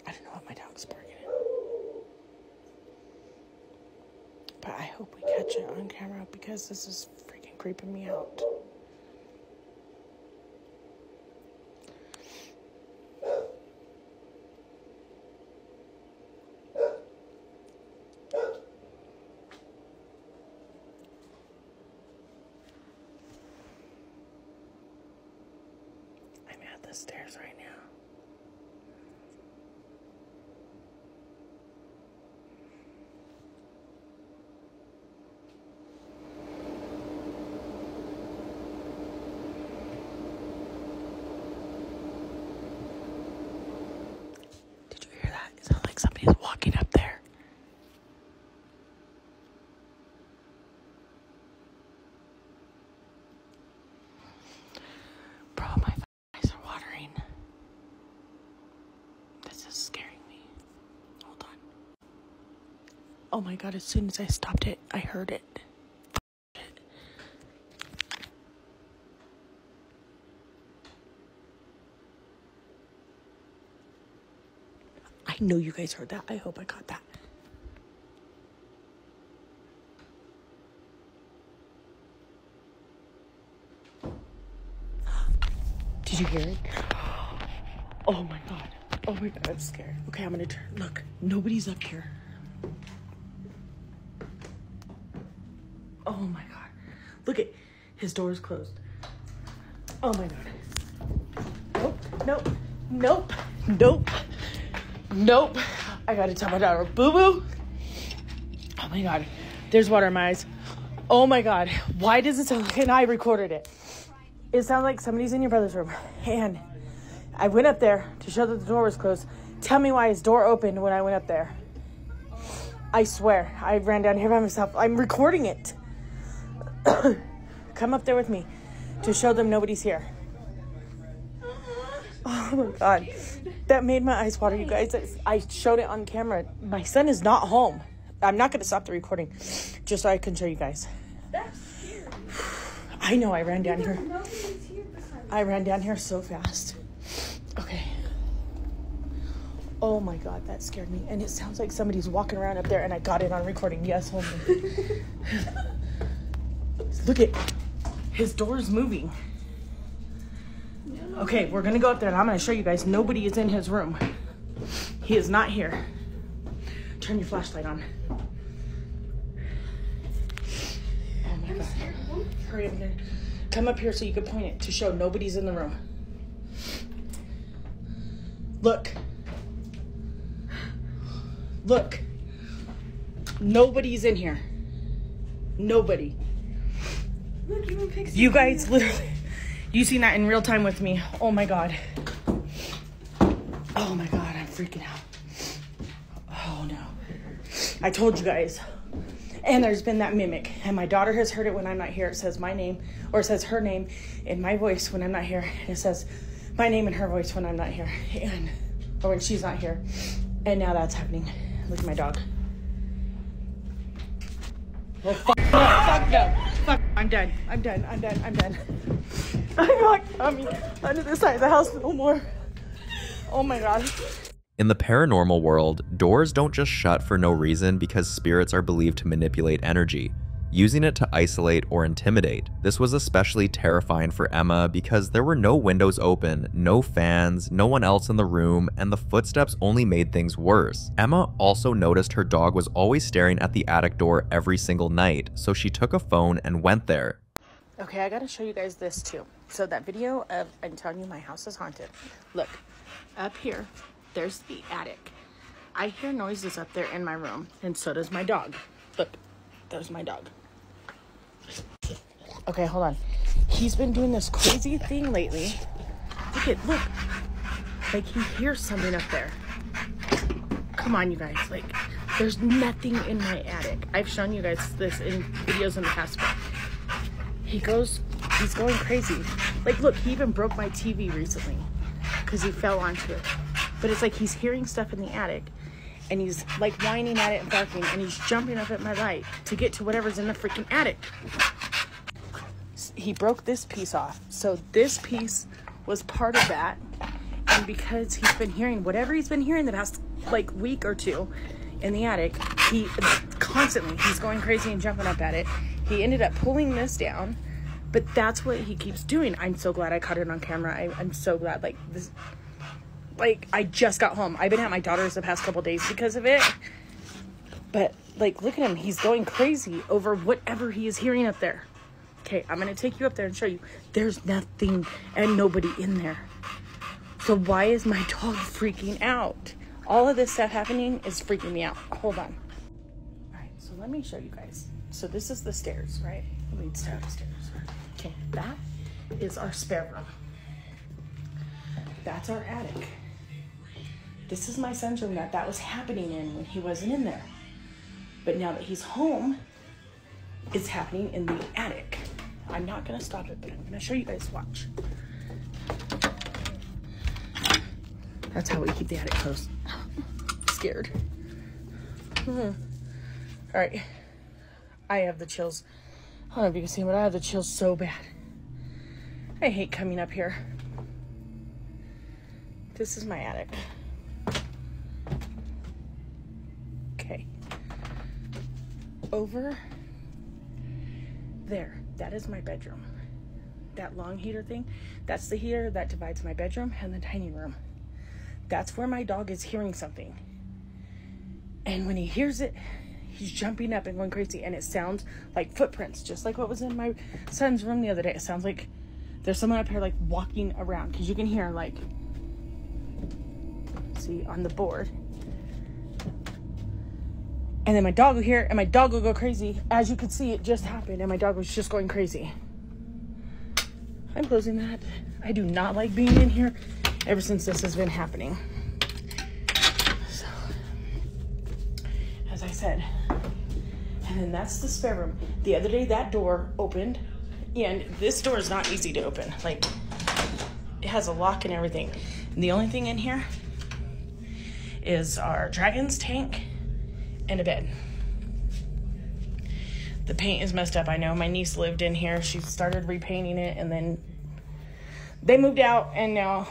I don't know what my dog's barking at. But I hope we catch it on camera because this is freaking creeping me out. I'm at the stairs right now. Somebody's walking up there. Bro, my eyes are watering. This is scaring me. Hold on. Oh my god, as soon as I stopped it, I heard it. I know you guys heard that. I hope I caught that. Did you hear it? Oh my god. Oh my god, I'm scared. Okay, I'm gonna turn. Look, nobody's up here. Oh my god. Look at his door is closed. Oh my god. Nope, nope, nope, nope. Nope. I gotta tell my daughter, boo-boo. Oh my god. There's water in my eyes. Oh my god. Why does it sound like, and I recorded it. It sounds like somebody's in your brother's room. And I went up there to show that the door was closed. Tell me why his door opened when I went up there. I swear. I ran down here by myself. I'm recording it. Come up there with me to show them nobody's here. Oh my god. That made my eyes water, you guys. I showed it on camera. My son is not home. I'm not going to stop the recording just so I can show you guys. That's scary. I know, I ran down here. I ran down here so fast. Okay. Oh my god, that scared me. And it sounds like somebody's walking around up there, and I got it on recording. Yes, hold on. Look at his door is moving. Okay, we're gonna go up there and I'm gonna show you guys nobody is in his room. He is not here. Turn your flashlight on. Oh my god. Hurry up there. Come up here so you can point it to show nobody's in the room. Look. Look. Nobody's in here. Nobody. Look, even Pixie. You guys literally, you seen that in real time with me. Oh my god. Oh my god, I'm freaking out. Oh no. I told you guys. And there's been that mimic. And my daughter has heard it when I'm not here. It says my name, or it says her name in my voice when I'm not here. And it says my name in her voice when I'm not here. And, or when she's not here. And now that's happening. Look at my dog. Oh, fuck no, fuck no. Fuck, I'm done. I'm done. I'm done. I'm done. I'm not coming under the side of the house no more. Oh my god. In the paranormal world, doors don't just shut for no reason because spirits are believed to manipulate energy, using it to isolate or intimidate. This was especially terrifying for Emma because there were no windows open, no fans, no one else in the room, and the footsteps only made things worse. Emma also noticed her dog was always staring at the attic door every single night, so she took a phone and went there. Okay, I gotta show you guys this too. So that video of, I'm telling you, my house is haunted. Look, up here, there's the attic. I hear noises up there in my room, and so does my dog. Look, there's my dog. Okay, hold on. He's been doing this crazy thing lately. Look. Like, he hears something up there. Come on, you guys. Like, there's nothing in my attic. I've shown you guys this in videos in the past, but he's going crazy. Like, look, he even broke my TV recently because he fell onto it. But it's like he's hearing stuff in the attic, and he's like whining at it and barking, and he's jumping up at my light to get to whatever's in the freaking attic. He broke this piece off. So this piece was part of that. And because he's been hearing whatever he's been hearing the past like week or two in the attic, he's going crazy and jumping up at it. He ended up pulling this down, but that's what he keeps doing. I'm so glad I caught it on camera. I'm so glad. Like, this, like, I just got home. I've been at my daughter's the past couple days because of it. But like, look at him. He's going crazy over whatever he is hearing up there. Okay, I'm gonna take you up there and show you. There's nothing and nobody in there. So why is my dog freaking out? All of this stuff happening is freaking me out. Hold on. All right, so let me show you guys. So this is the stairs, right? It leads to upstairs. Okay, that is our spare room. That's our attic. This is my son's room that was happening in when he wasn't in there. But now that he's home, it's happening in the attic. I'm not gonna stop it, but I'm gonna show you guys. Watch. That's how we keep the attic closed. Scared. All right. I have the chills. I don't know if you can see, but I have the chills so bad. I hate coming up here. This is my attic. Okay. Over there, that is my bedroom. That long heater thing, that's the heater that divides my bedroom and the dining room. That's where my dog is hearing something. And when he hears it, he's jumping up and going crazy. And it sounds like footprints, just like what was in my son's room the other day. It sounds like there's someone up here like walking around. Because you can hear like, see, on the board. And then my dog will hear it, and my dog will go crazy. As you can see, it just happened, and my dog was just going crazy. I'm closing that. I do not like being in here ever since this has been happening. So, as I said, and then that's the spare room. The other day, that door opened, and this door is not easy to open. Like, it has a lock and everything. And the only thing in here is our dragon's tank and a bed. The paint is messed up. I know my niece lived in here. She started repainting it, and then they moved out, and now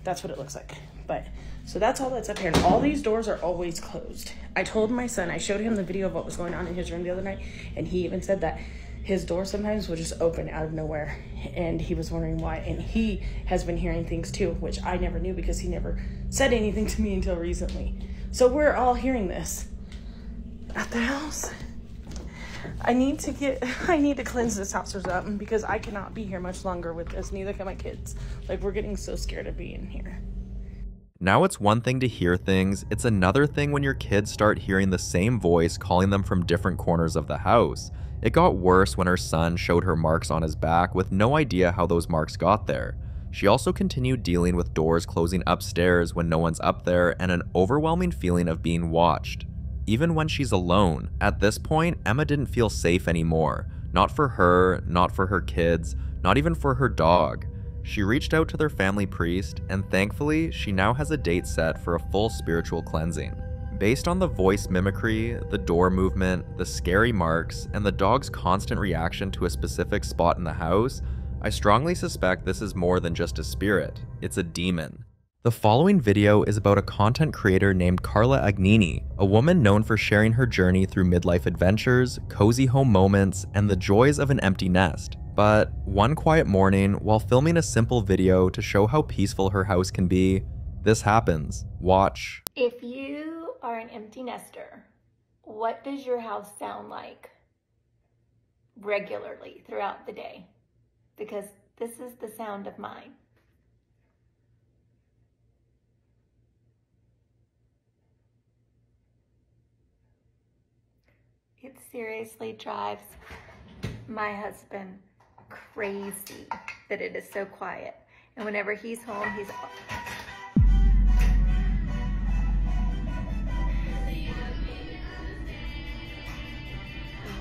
that's what it looks like. But so that's all that's up here, and all these doors are always closed. I told my son, I showed him the video of what was going on in his room the other night, and he even said that his door sometimes would just open out of nowhere, and he was wondering why. And he has been hearing things too, which I never knew because he never said anything to me until recently. So we're all hearing this at the house. I need to cleanse this house or something, because I cannot be here much longer with this. Neither can my kids. Like, we're getting so scared of being here. Now it's one thing to hear things, it's another thing when your kids start hearing the same voice calling them from different corners of the house. It got worse when her son showed her marks on his back with no idea how those marks got there. She also continued dealing with doors closing upstairs when no one's up there, and an overwhelming feeling of being watched. Even when she's alone. At this point, Emma didn't feel safe anymore. Not for her, not for her kids, not even for her dog. She reached out to their family priest, and thankfully, she now has a date set for a full spiritual cleansing. Based on the voice mimicry, the door movement, the scary marks, and the dog's constant reaction to a specific spot in the house, I strongly suspect this is more than just a spirit, it's a demon. The following video is about a content creator named Carla Agnini, a woman known for sharing her journey through midlife adventures, cozy home moments, and the joys of an empty nest. But one quiet morning, while filming a simple video to show how peaceful her house can be, this happens. Watch. If you are an empty nester, what does your house sound like regularly throughout the day? Because This is the sound of mine. It seriously drives my husband crazy that it is so quiet. And whenever he's home, he's...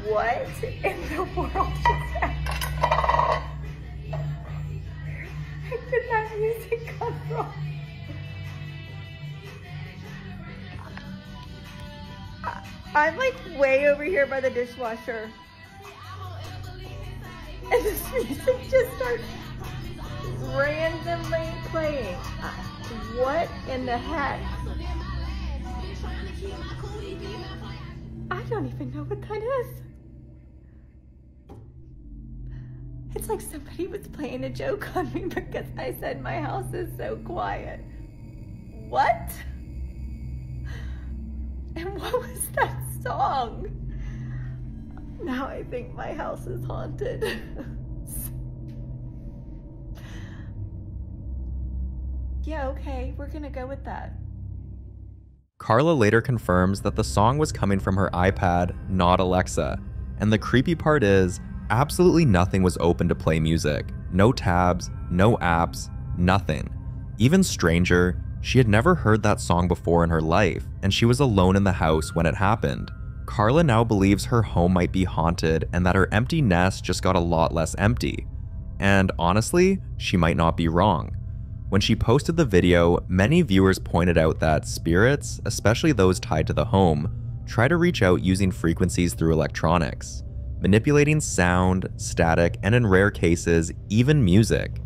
What in the world just happened? Where did that music come from? I'm like way over here by the dishwasher. And this music just starts randomly playing. What in the heck? I don't even know what that is. It's like somebody was playing a joke on me because I said my house is so quiet. What? And what was that song? Now I think my house is haunted. Yeah, okay, we're gonna go with that. Carla later confirms that the song was coming from her iPad, not Alexa. And the creepy part is, absolutely nothing was open to play music. No tabs, no apps, nothing. Even stranger, she had never heard that song before in her life, and she was alone in the house when it happened. Carla now believes her home might be haunted and that her empty nest just got a lot less empty. And honestly, she might not be wrong. When she posted the video, many viewers pointed out that spirits, especially those tied to the home, try to reach out using frequencies through electronics, manipulating sound, static, and in rare cases, even music.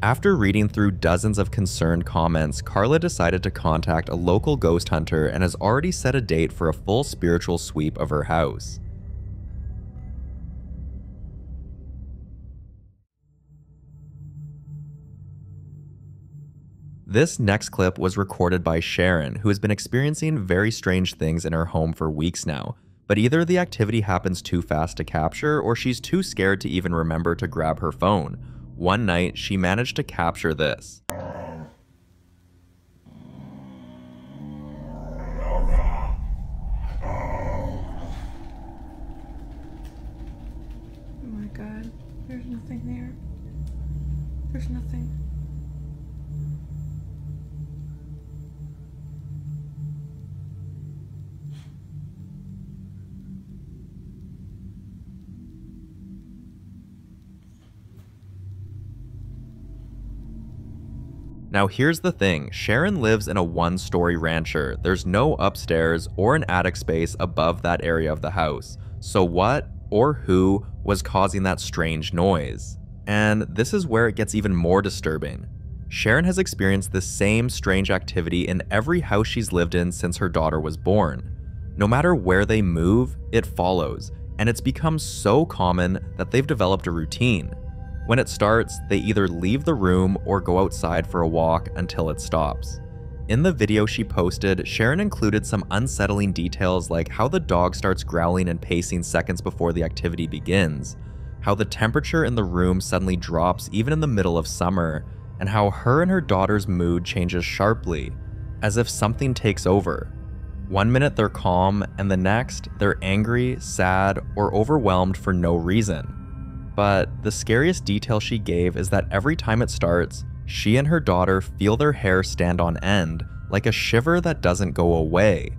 After reading through dozens of concerned comments, Carla decided to contact a local ghost hunter and has already set a date for a full spiritual sweep of her house. This next clip was recorded by Sharon, who has been experiencing very strange things in her home for weeks now, but either the activity happens too fast to capture or she's too scared to even remember to grab her phone. One night, she managed to capture this. Oh my god, there's nothing there. There's nothing. Now here's the thing, Sharon lives in a one-story rancher. There's no upstairs or an attic space above that area of the house. So what or who was causing that strange noise? And this is where it gets even more disturbing. Sharon has experienced the same strange activity in every house she's lived in since her daughter was born. No matter where they move, it follows, and it's become so common that they've developed a routine. When it starts, they either leave the room or go outside for a walk until it stops. In the video she posted, Sharon included some unsettling details like how the dog starts growling and pacing seconds before the activity begins, how the temperature in the room suddenly drops even in the middle of summer, and how her and her daughter's mood changes sharply, as if something takes over. One minute they're calm, and the next, they're angry, sad, or overwhelmed for no reason. But the scariest detail she gave is that every time it starts, she and her daughter feel their hair stand on end, like a shiver that doesn't go away.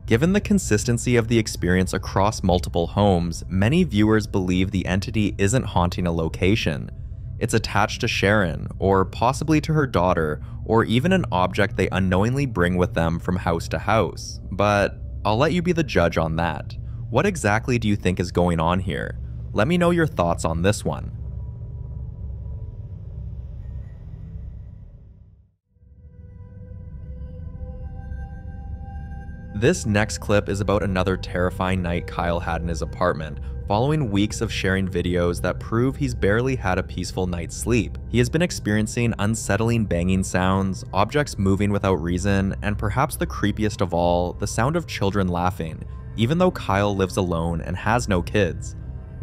Given the consistency of the experience across multiple homes, many viewers believe the entity isn't haunting a location. It's attached to Sharon, or possibly to her daughter, or even an object they unknowingly bring with them from house to house. But I'll let you be the judge on that. What exactly do you think is going on here? Let me know your thoughts on this one. This next clip is about another terrifying night Kyle had in his apartment, following weeks of sharing videos that prove he's barely had a peaceful night's sleep. He has been experiencing unsettling banging sounds, objects moving without reason, and perhaps the creepiest of all, the sound of children laughing, even though Kyle lives alone and has no kids.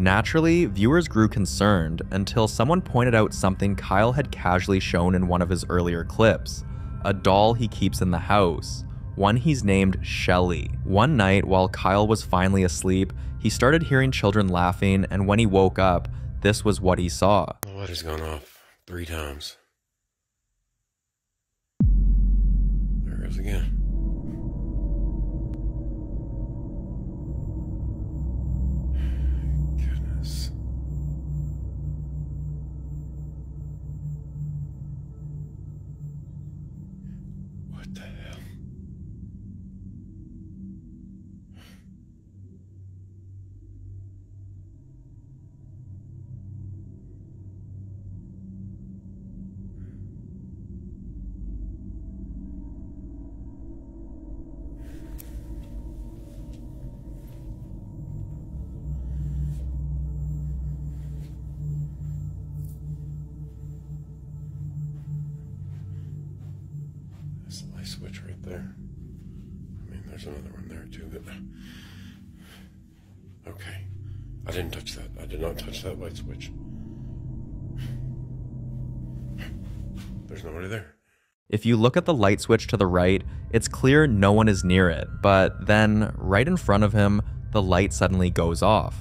Naturally, viewers grew concerned until someone pointed out something Kyle had casually shown in one of his earlier clips, a doll he keeps in the house, one he's named Shelly. One night, while Kyle was finally asleep, he started hearing children laughing, and when he woke up, this was what he saw. The light gone off 3 times. There it goes again. Goodness. What the hell? There's the light switch right there. I mean, there's another one there too. Okay. I didn't touch that. I did not touch that light switch. There's nobody there. If you look at the light switch to the right, it's clear no one is near it, but then, right in front of him, the light suddenly goes off.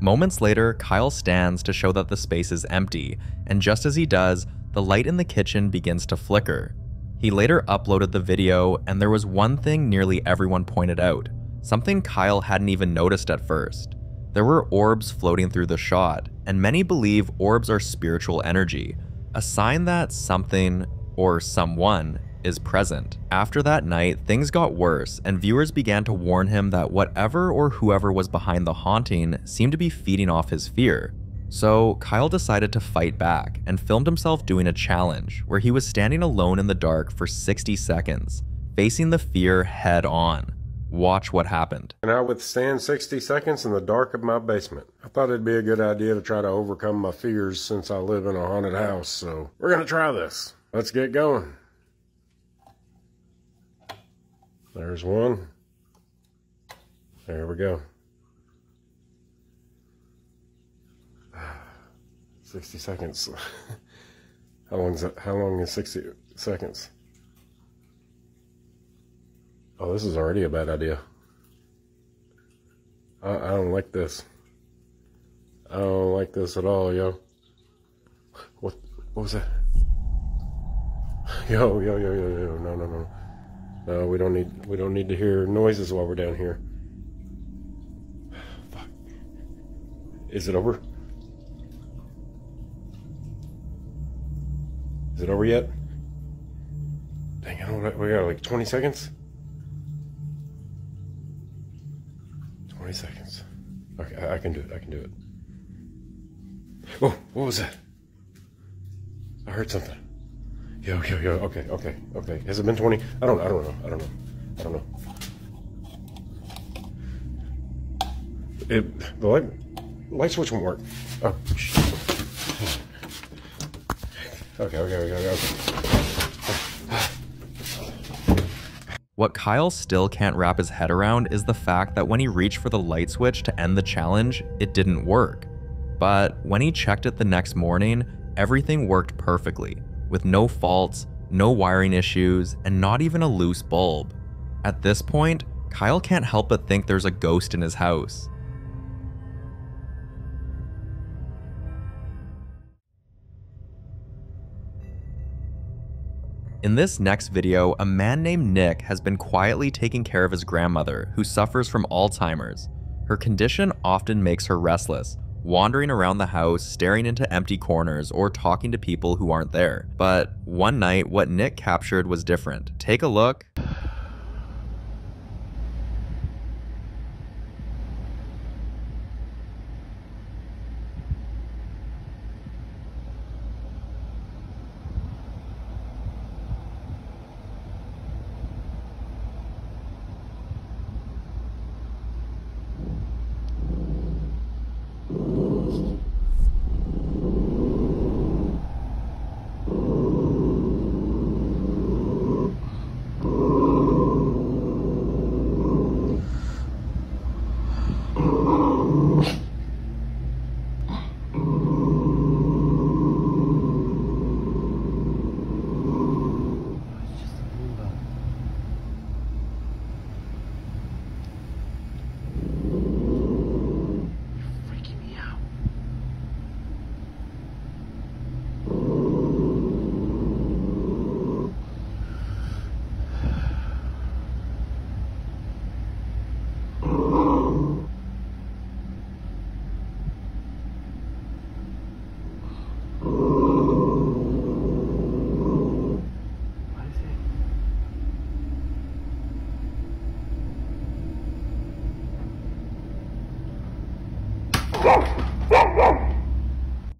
Moments later, Kyle stands to show that the space is empty, and just as he does, the light in the kitchen begins to flicker. He later uploaded the video, and there was one thing nearly everyone pointed out, something Kyle hadn't even noticed at first. There were orbs floating through the shot, and many believe orbs are spiritual energy, a sign that something, or someone, is present. After that night, things got worse, and viewers began to warn him that whatever or whoever was behind the haunting seemed to be feeding off his fear. So Kyle decided to fight back and filmed himself doing a challenge where he was standing alone in the dark for 60 seconds, facing the fear head on. Watch what happened. Can I withstand 60 seconds in the dark of my basement? I thought it'd be a good idea to try to overcome my fears since I live in a haunted house, so we're gonna try this. Let's get going. There's one. There we go. 60 seconds. How long is that? How long is 60 seconds? Oh, this is already a bad idea. I don't like this. I don't like this at all, yo. What was that? Yo, no. No, we don't need to hear noises while we're down here. Fuck. Is it over? Is it over yet? Dang it, we got like 20 seconds? 20 seconds. Okay, I can do it. Oh, what was that? I heard something. Yo, okay. Has it been 20? I don't know. The light switch won't work. Oh, shit. Okay. What Kyle still can't wrap his head around is the fact that when he reached for the light switch to end the challenge, it didn't work. But when he checked it the next morning, everything worked perfectly, with no faults, no wiring issues, and not even a loose bulb. At this point, Kyle can't help but think there's a ghost in his house. In this next video, a man named Nick has been quietly taking care of his grandmother, who suffers from Alzheimer's. Her condition often makes her restless, wandering around the house, staring into empty corners, or talking to people who aren't there. But one night, what Nick captured was different. Take a look.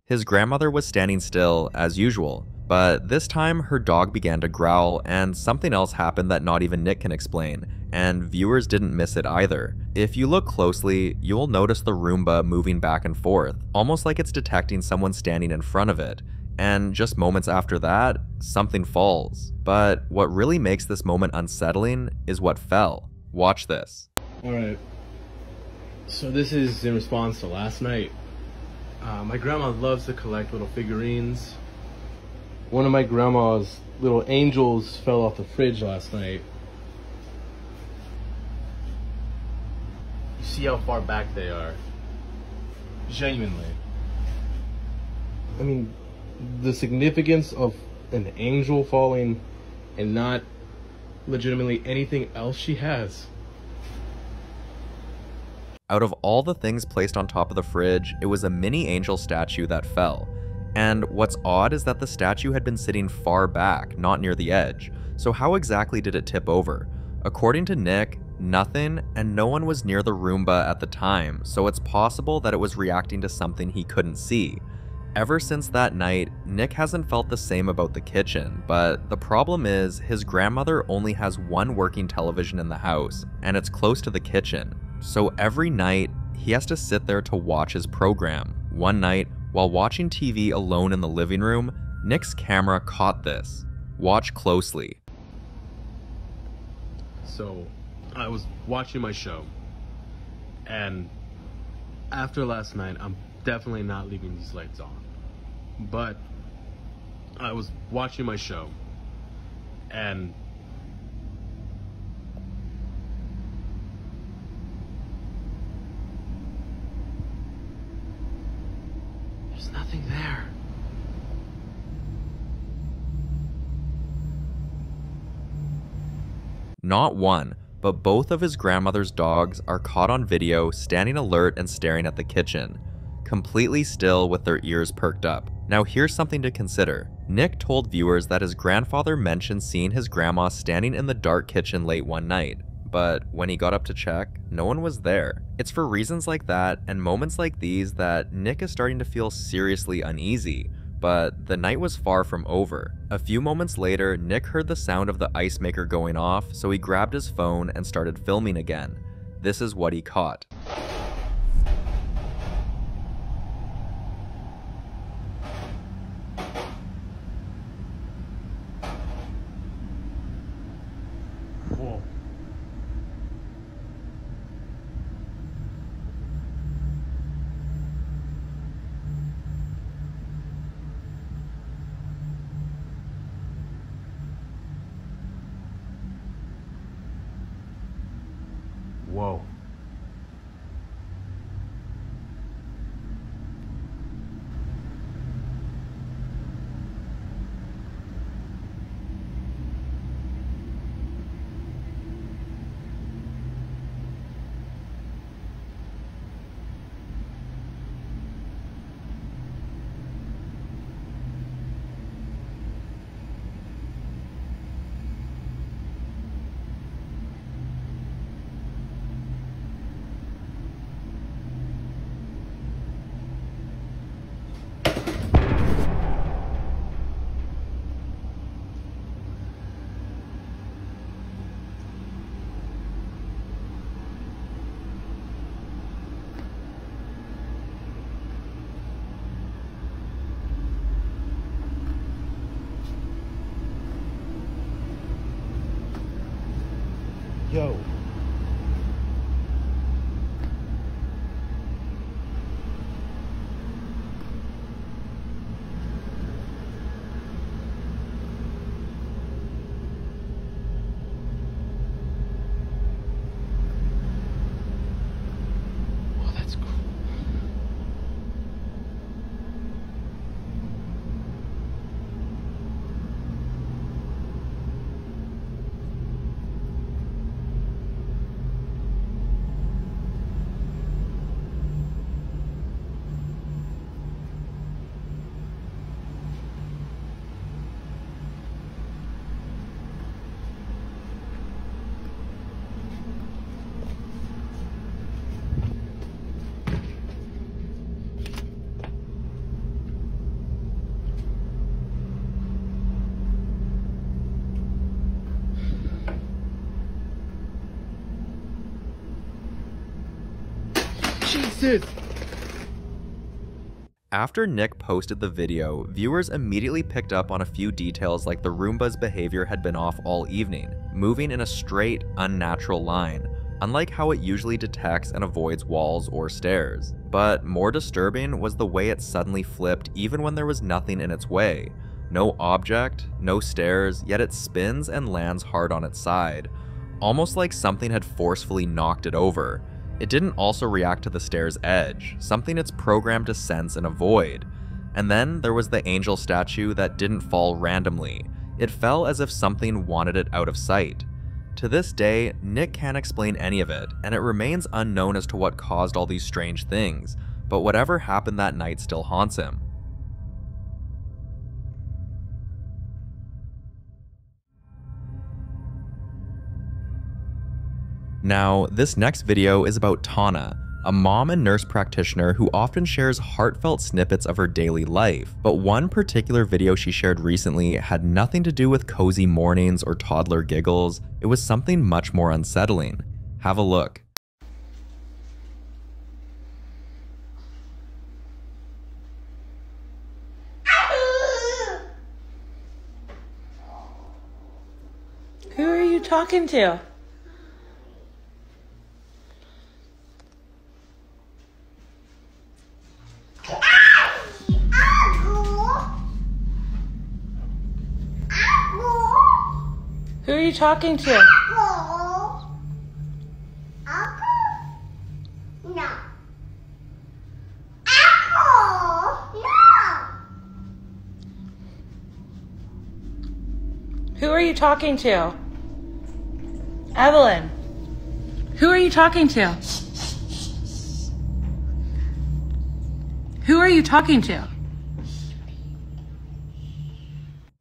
His grandmother was standing still, as usual, but this time her dog began to growl and something else happened that not even Nick can explain, and viewers didn't miss it either. If you look closely, you'll notice the Roomba moving back and forth, almost like it's detecting someone standing in front of it. And just moments after that, something falls. But what really makes this moment unsettling is what fell. Watch this. Alright, so this is in response to last night. My grandma loves to collect little figurines. One of my grandma's little angels fell off the fridge last night. You see how far back they are. Genuinely. I mean, the significance of an angel falling and not legitimately anything else she has. Out of all the things placed on top of the fridge, it was a mini angel statue that fell. And what's odd is that the statue had been sitting far back, not near the edge. So how exactly did it tip over? According to Nick, nothing, and no one was near the Roomba at the time, so it's possible that it was reacting to something he couldn't see. Ever since that night, Nick hasn't felt the same about the kitchen, but the problem is his grandmother only has one working television in the house, and it's close to the kitchen. So every night, he has to sit there to watch his program. One night, while watching TV alone in the living room, Nick's camera caught this. Watch closely. So, I was watching my show, and after last night, I'm definitely not leaving these lights on. But I was watching my show, and there's nothing there. Not one, but both of his grandmother's dogs are caught on video standing alert and staring at the kitchen, completely still with their ears perked up. Now here's something to consider. Nick told viewers that his grandfather mentioned seeing his grandma standing in the dark kitchen late one night, but when he got up to check, no one was there. It's for reasons like that and moments like these that Nick is starting to feel seriously uneasy, but the night was far from over. A few moments later, Nick heard the sound of the ice maker going off, so he grabbed his phone and started filming again. This is what he caught. Whoa. Whoa. Yo. Oh, that's cool. this? After Nick posted the video, viewers immediately picked up on a few details like the Roomba's behavior had been off all evening, moving in a straight, unnatural line, unlike how it usually detects and avoids walls or stairs. But more disturbing was the way it suddenly flipped even when there was nothing in its way. No object, no stairs, yet it spins and lands hard on its side, almost like something had forcefully knocked it over. It didn't also react to the stair's edge, something it's programmed to sense and avoid. And then there was the angel statue that didn't fall randomly. It fell as if something wanted it out of sight. To this day, Nick can't explain any of it, and it remains unknown as to what caused all these strange things, but whatever happened that night still haunts him. Now, this next video is about Tana, a mom and nurse practitioner who often shares heartfelt snippets of her daily life, but one particular video she shared recently had nothing to do with cozy mornings or toddler giggles. It was something much more unsettling. Have a look. Who are you talking to? Who are you talking to? No. Who are you talking to? Evelyn. Who are you talking to? Who are you talking to?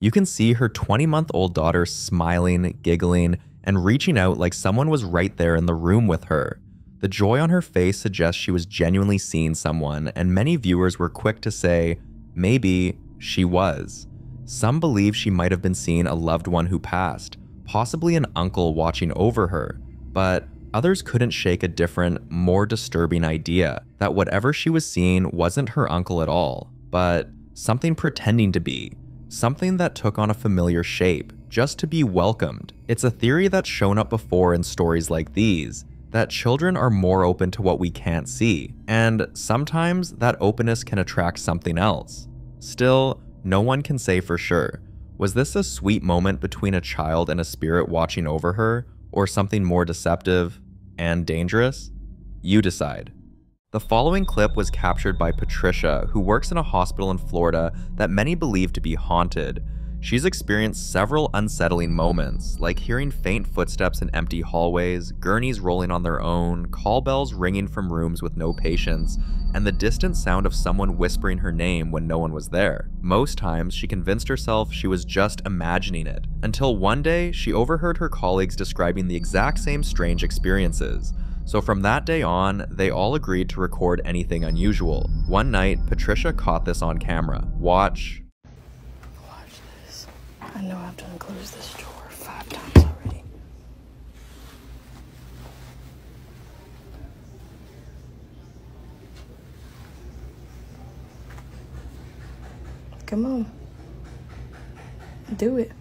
You can see her 20-month-old daughter smiling, giggling, and reaching out like someone was right there in the room with her. The joy on her face suggests she was genuinely seeing someone, and many viewers were quick to say, maybe she was. Some believe she might have been seeing a loved one who passed, possibly an uncle watching over her, but others couldn't shake a different, more disturbing idea that whatever she was seeing wasn't her uncle at all, but something pretending to be. Something that took on a familiar shape, just to be welcomed. It's a theory that's shown up before in stories like these, that children are more open to what we can't see, and sometimes that openness can attract something else. Still, no one can say for sure. Was this a sweet moment between a child and a spirit watching over her, or something more deceptive and dangerous? You decide. The following clip was captured by Patricia, who works in a hospital in Florida that many believe to be haunted. She's experienced several unsettling moments, like hearing faint footsteps in empty hallways, gurneys rolling on their own, call bells ringing from rooms with no patients, and the distant sound of someone whispering her name when no one was there. Most times, she convinced herself she was just imagining it, until one day she overheard her colleagues describing the exact same strange experiences. So from that day on, they all agreed to record anything unusual. One night, Patricia caught this on camera. Watch this. I know I have to close this drawer 5 times already. Come on. Do it.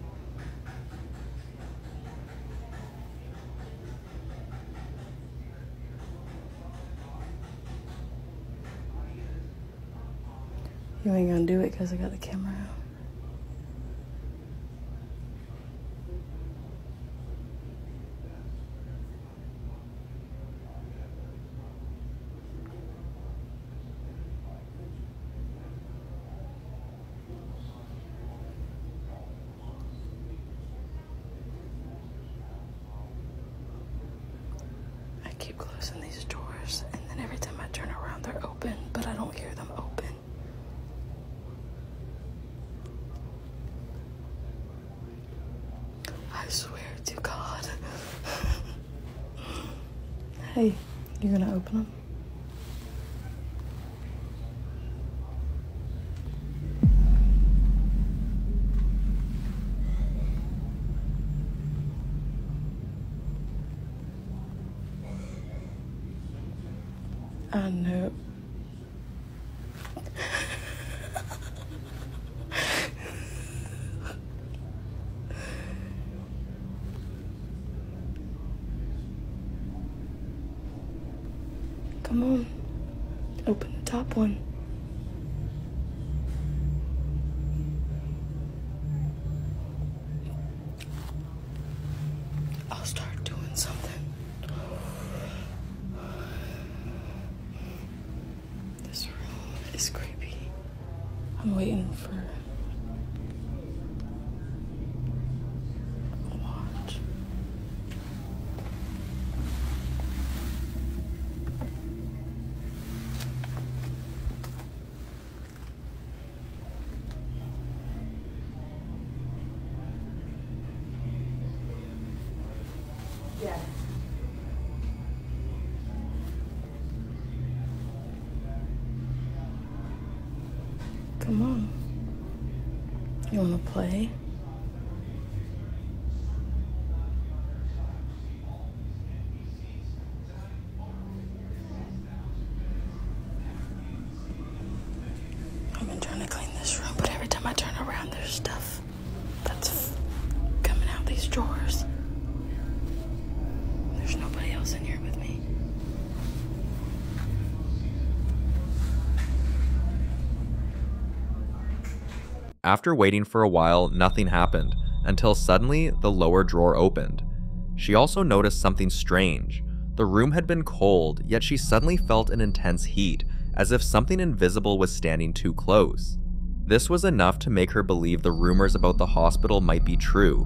You ain't gonna do it because I got the camera out. I keep closing these doors, and then every time I turn around, they're open, but I don't hear them open. I swear to God. Hey, you gonna open them? I know. top one. I'll start doing something. This room is creepy. I'm waiting for a watch. Yeah. Come on. You wanna play? I've been trying to clean this room, but every time I turn around, there's stuff that's coming out these drawers. There's nobody else in here with me. After waiting for a while, nothing happened, until suddenly the lower drawer opened. She also noticed something strange. The room had been cold, yet she suddenly felt an intense heat, as if something invisible was standing too close. This was enough to make her believe the rumors about the hospital might be true.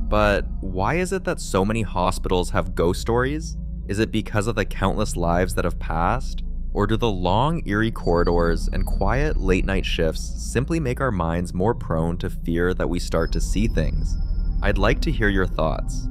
But why is it that so many hospitals have ghost stories? Is it because of the countless lives that have passed? Or do the long, eerie corridors and quiet late-night shifts simply make our minds more prone to fear that we start to see things? I'd like to hear your thoughts.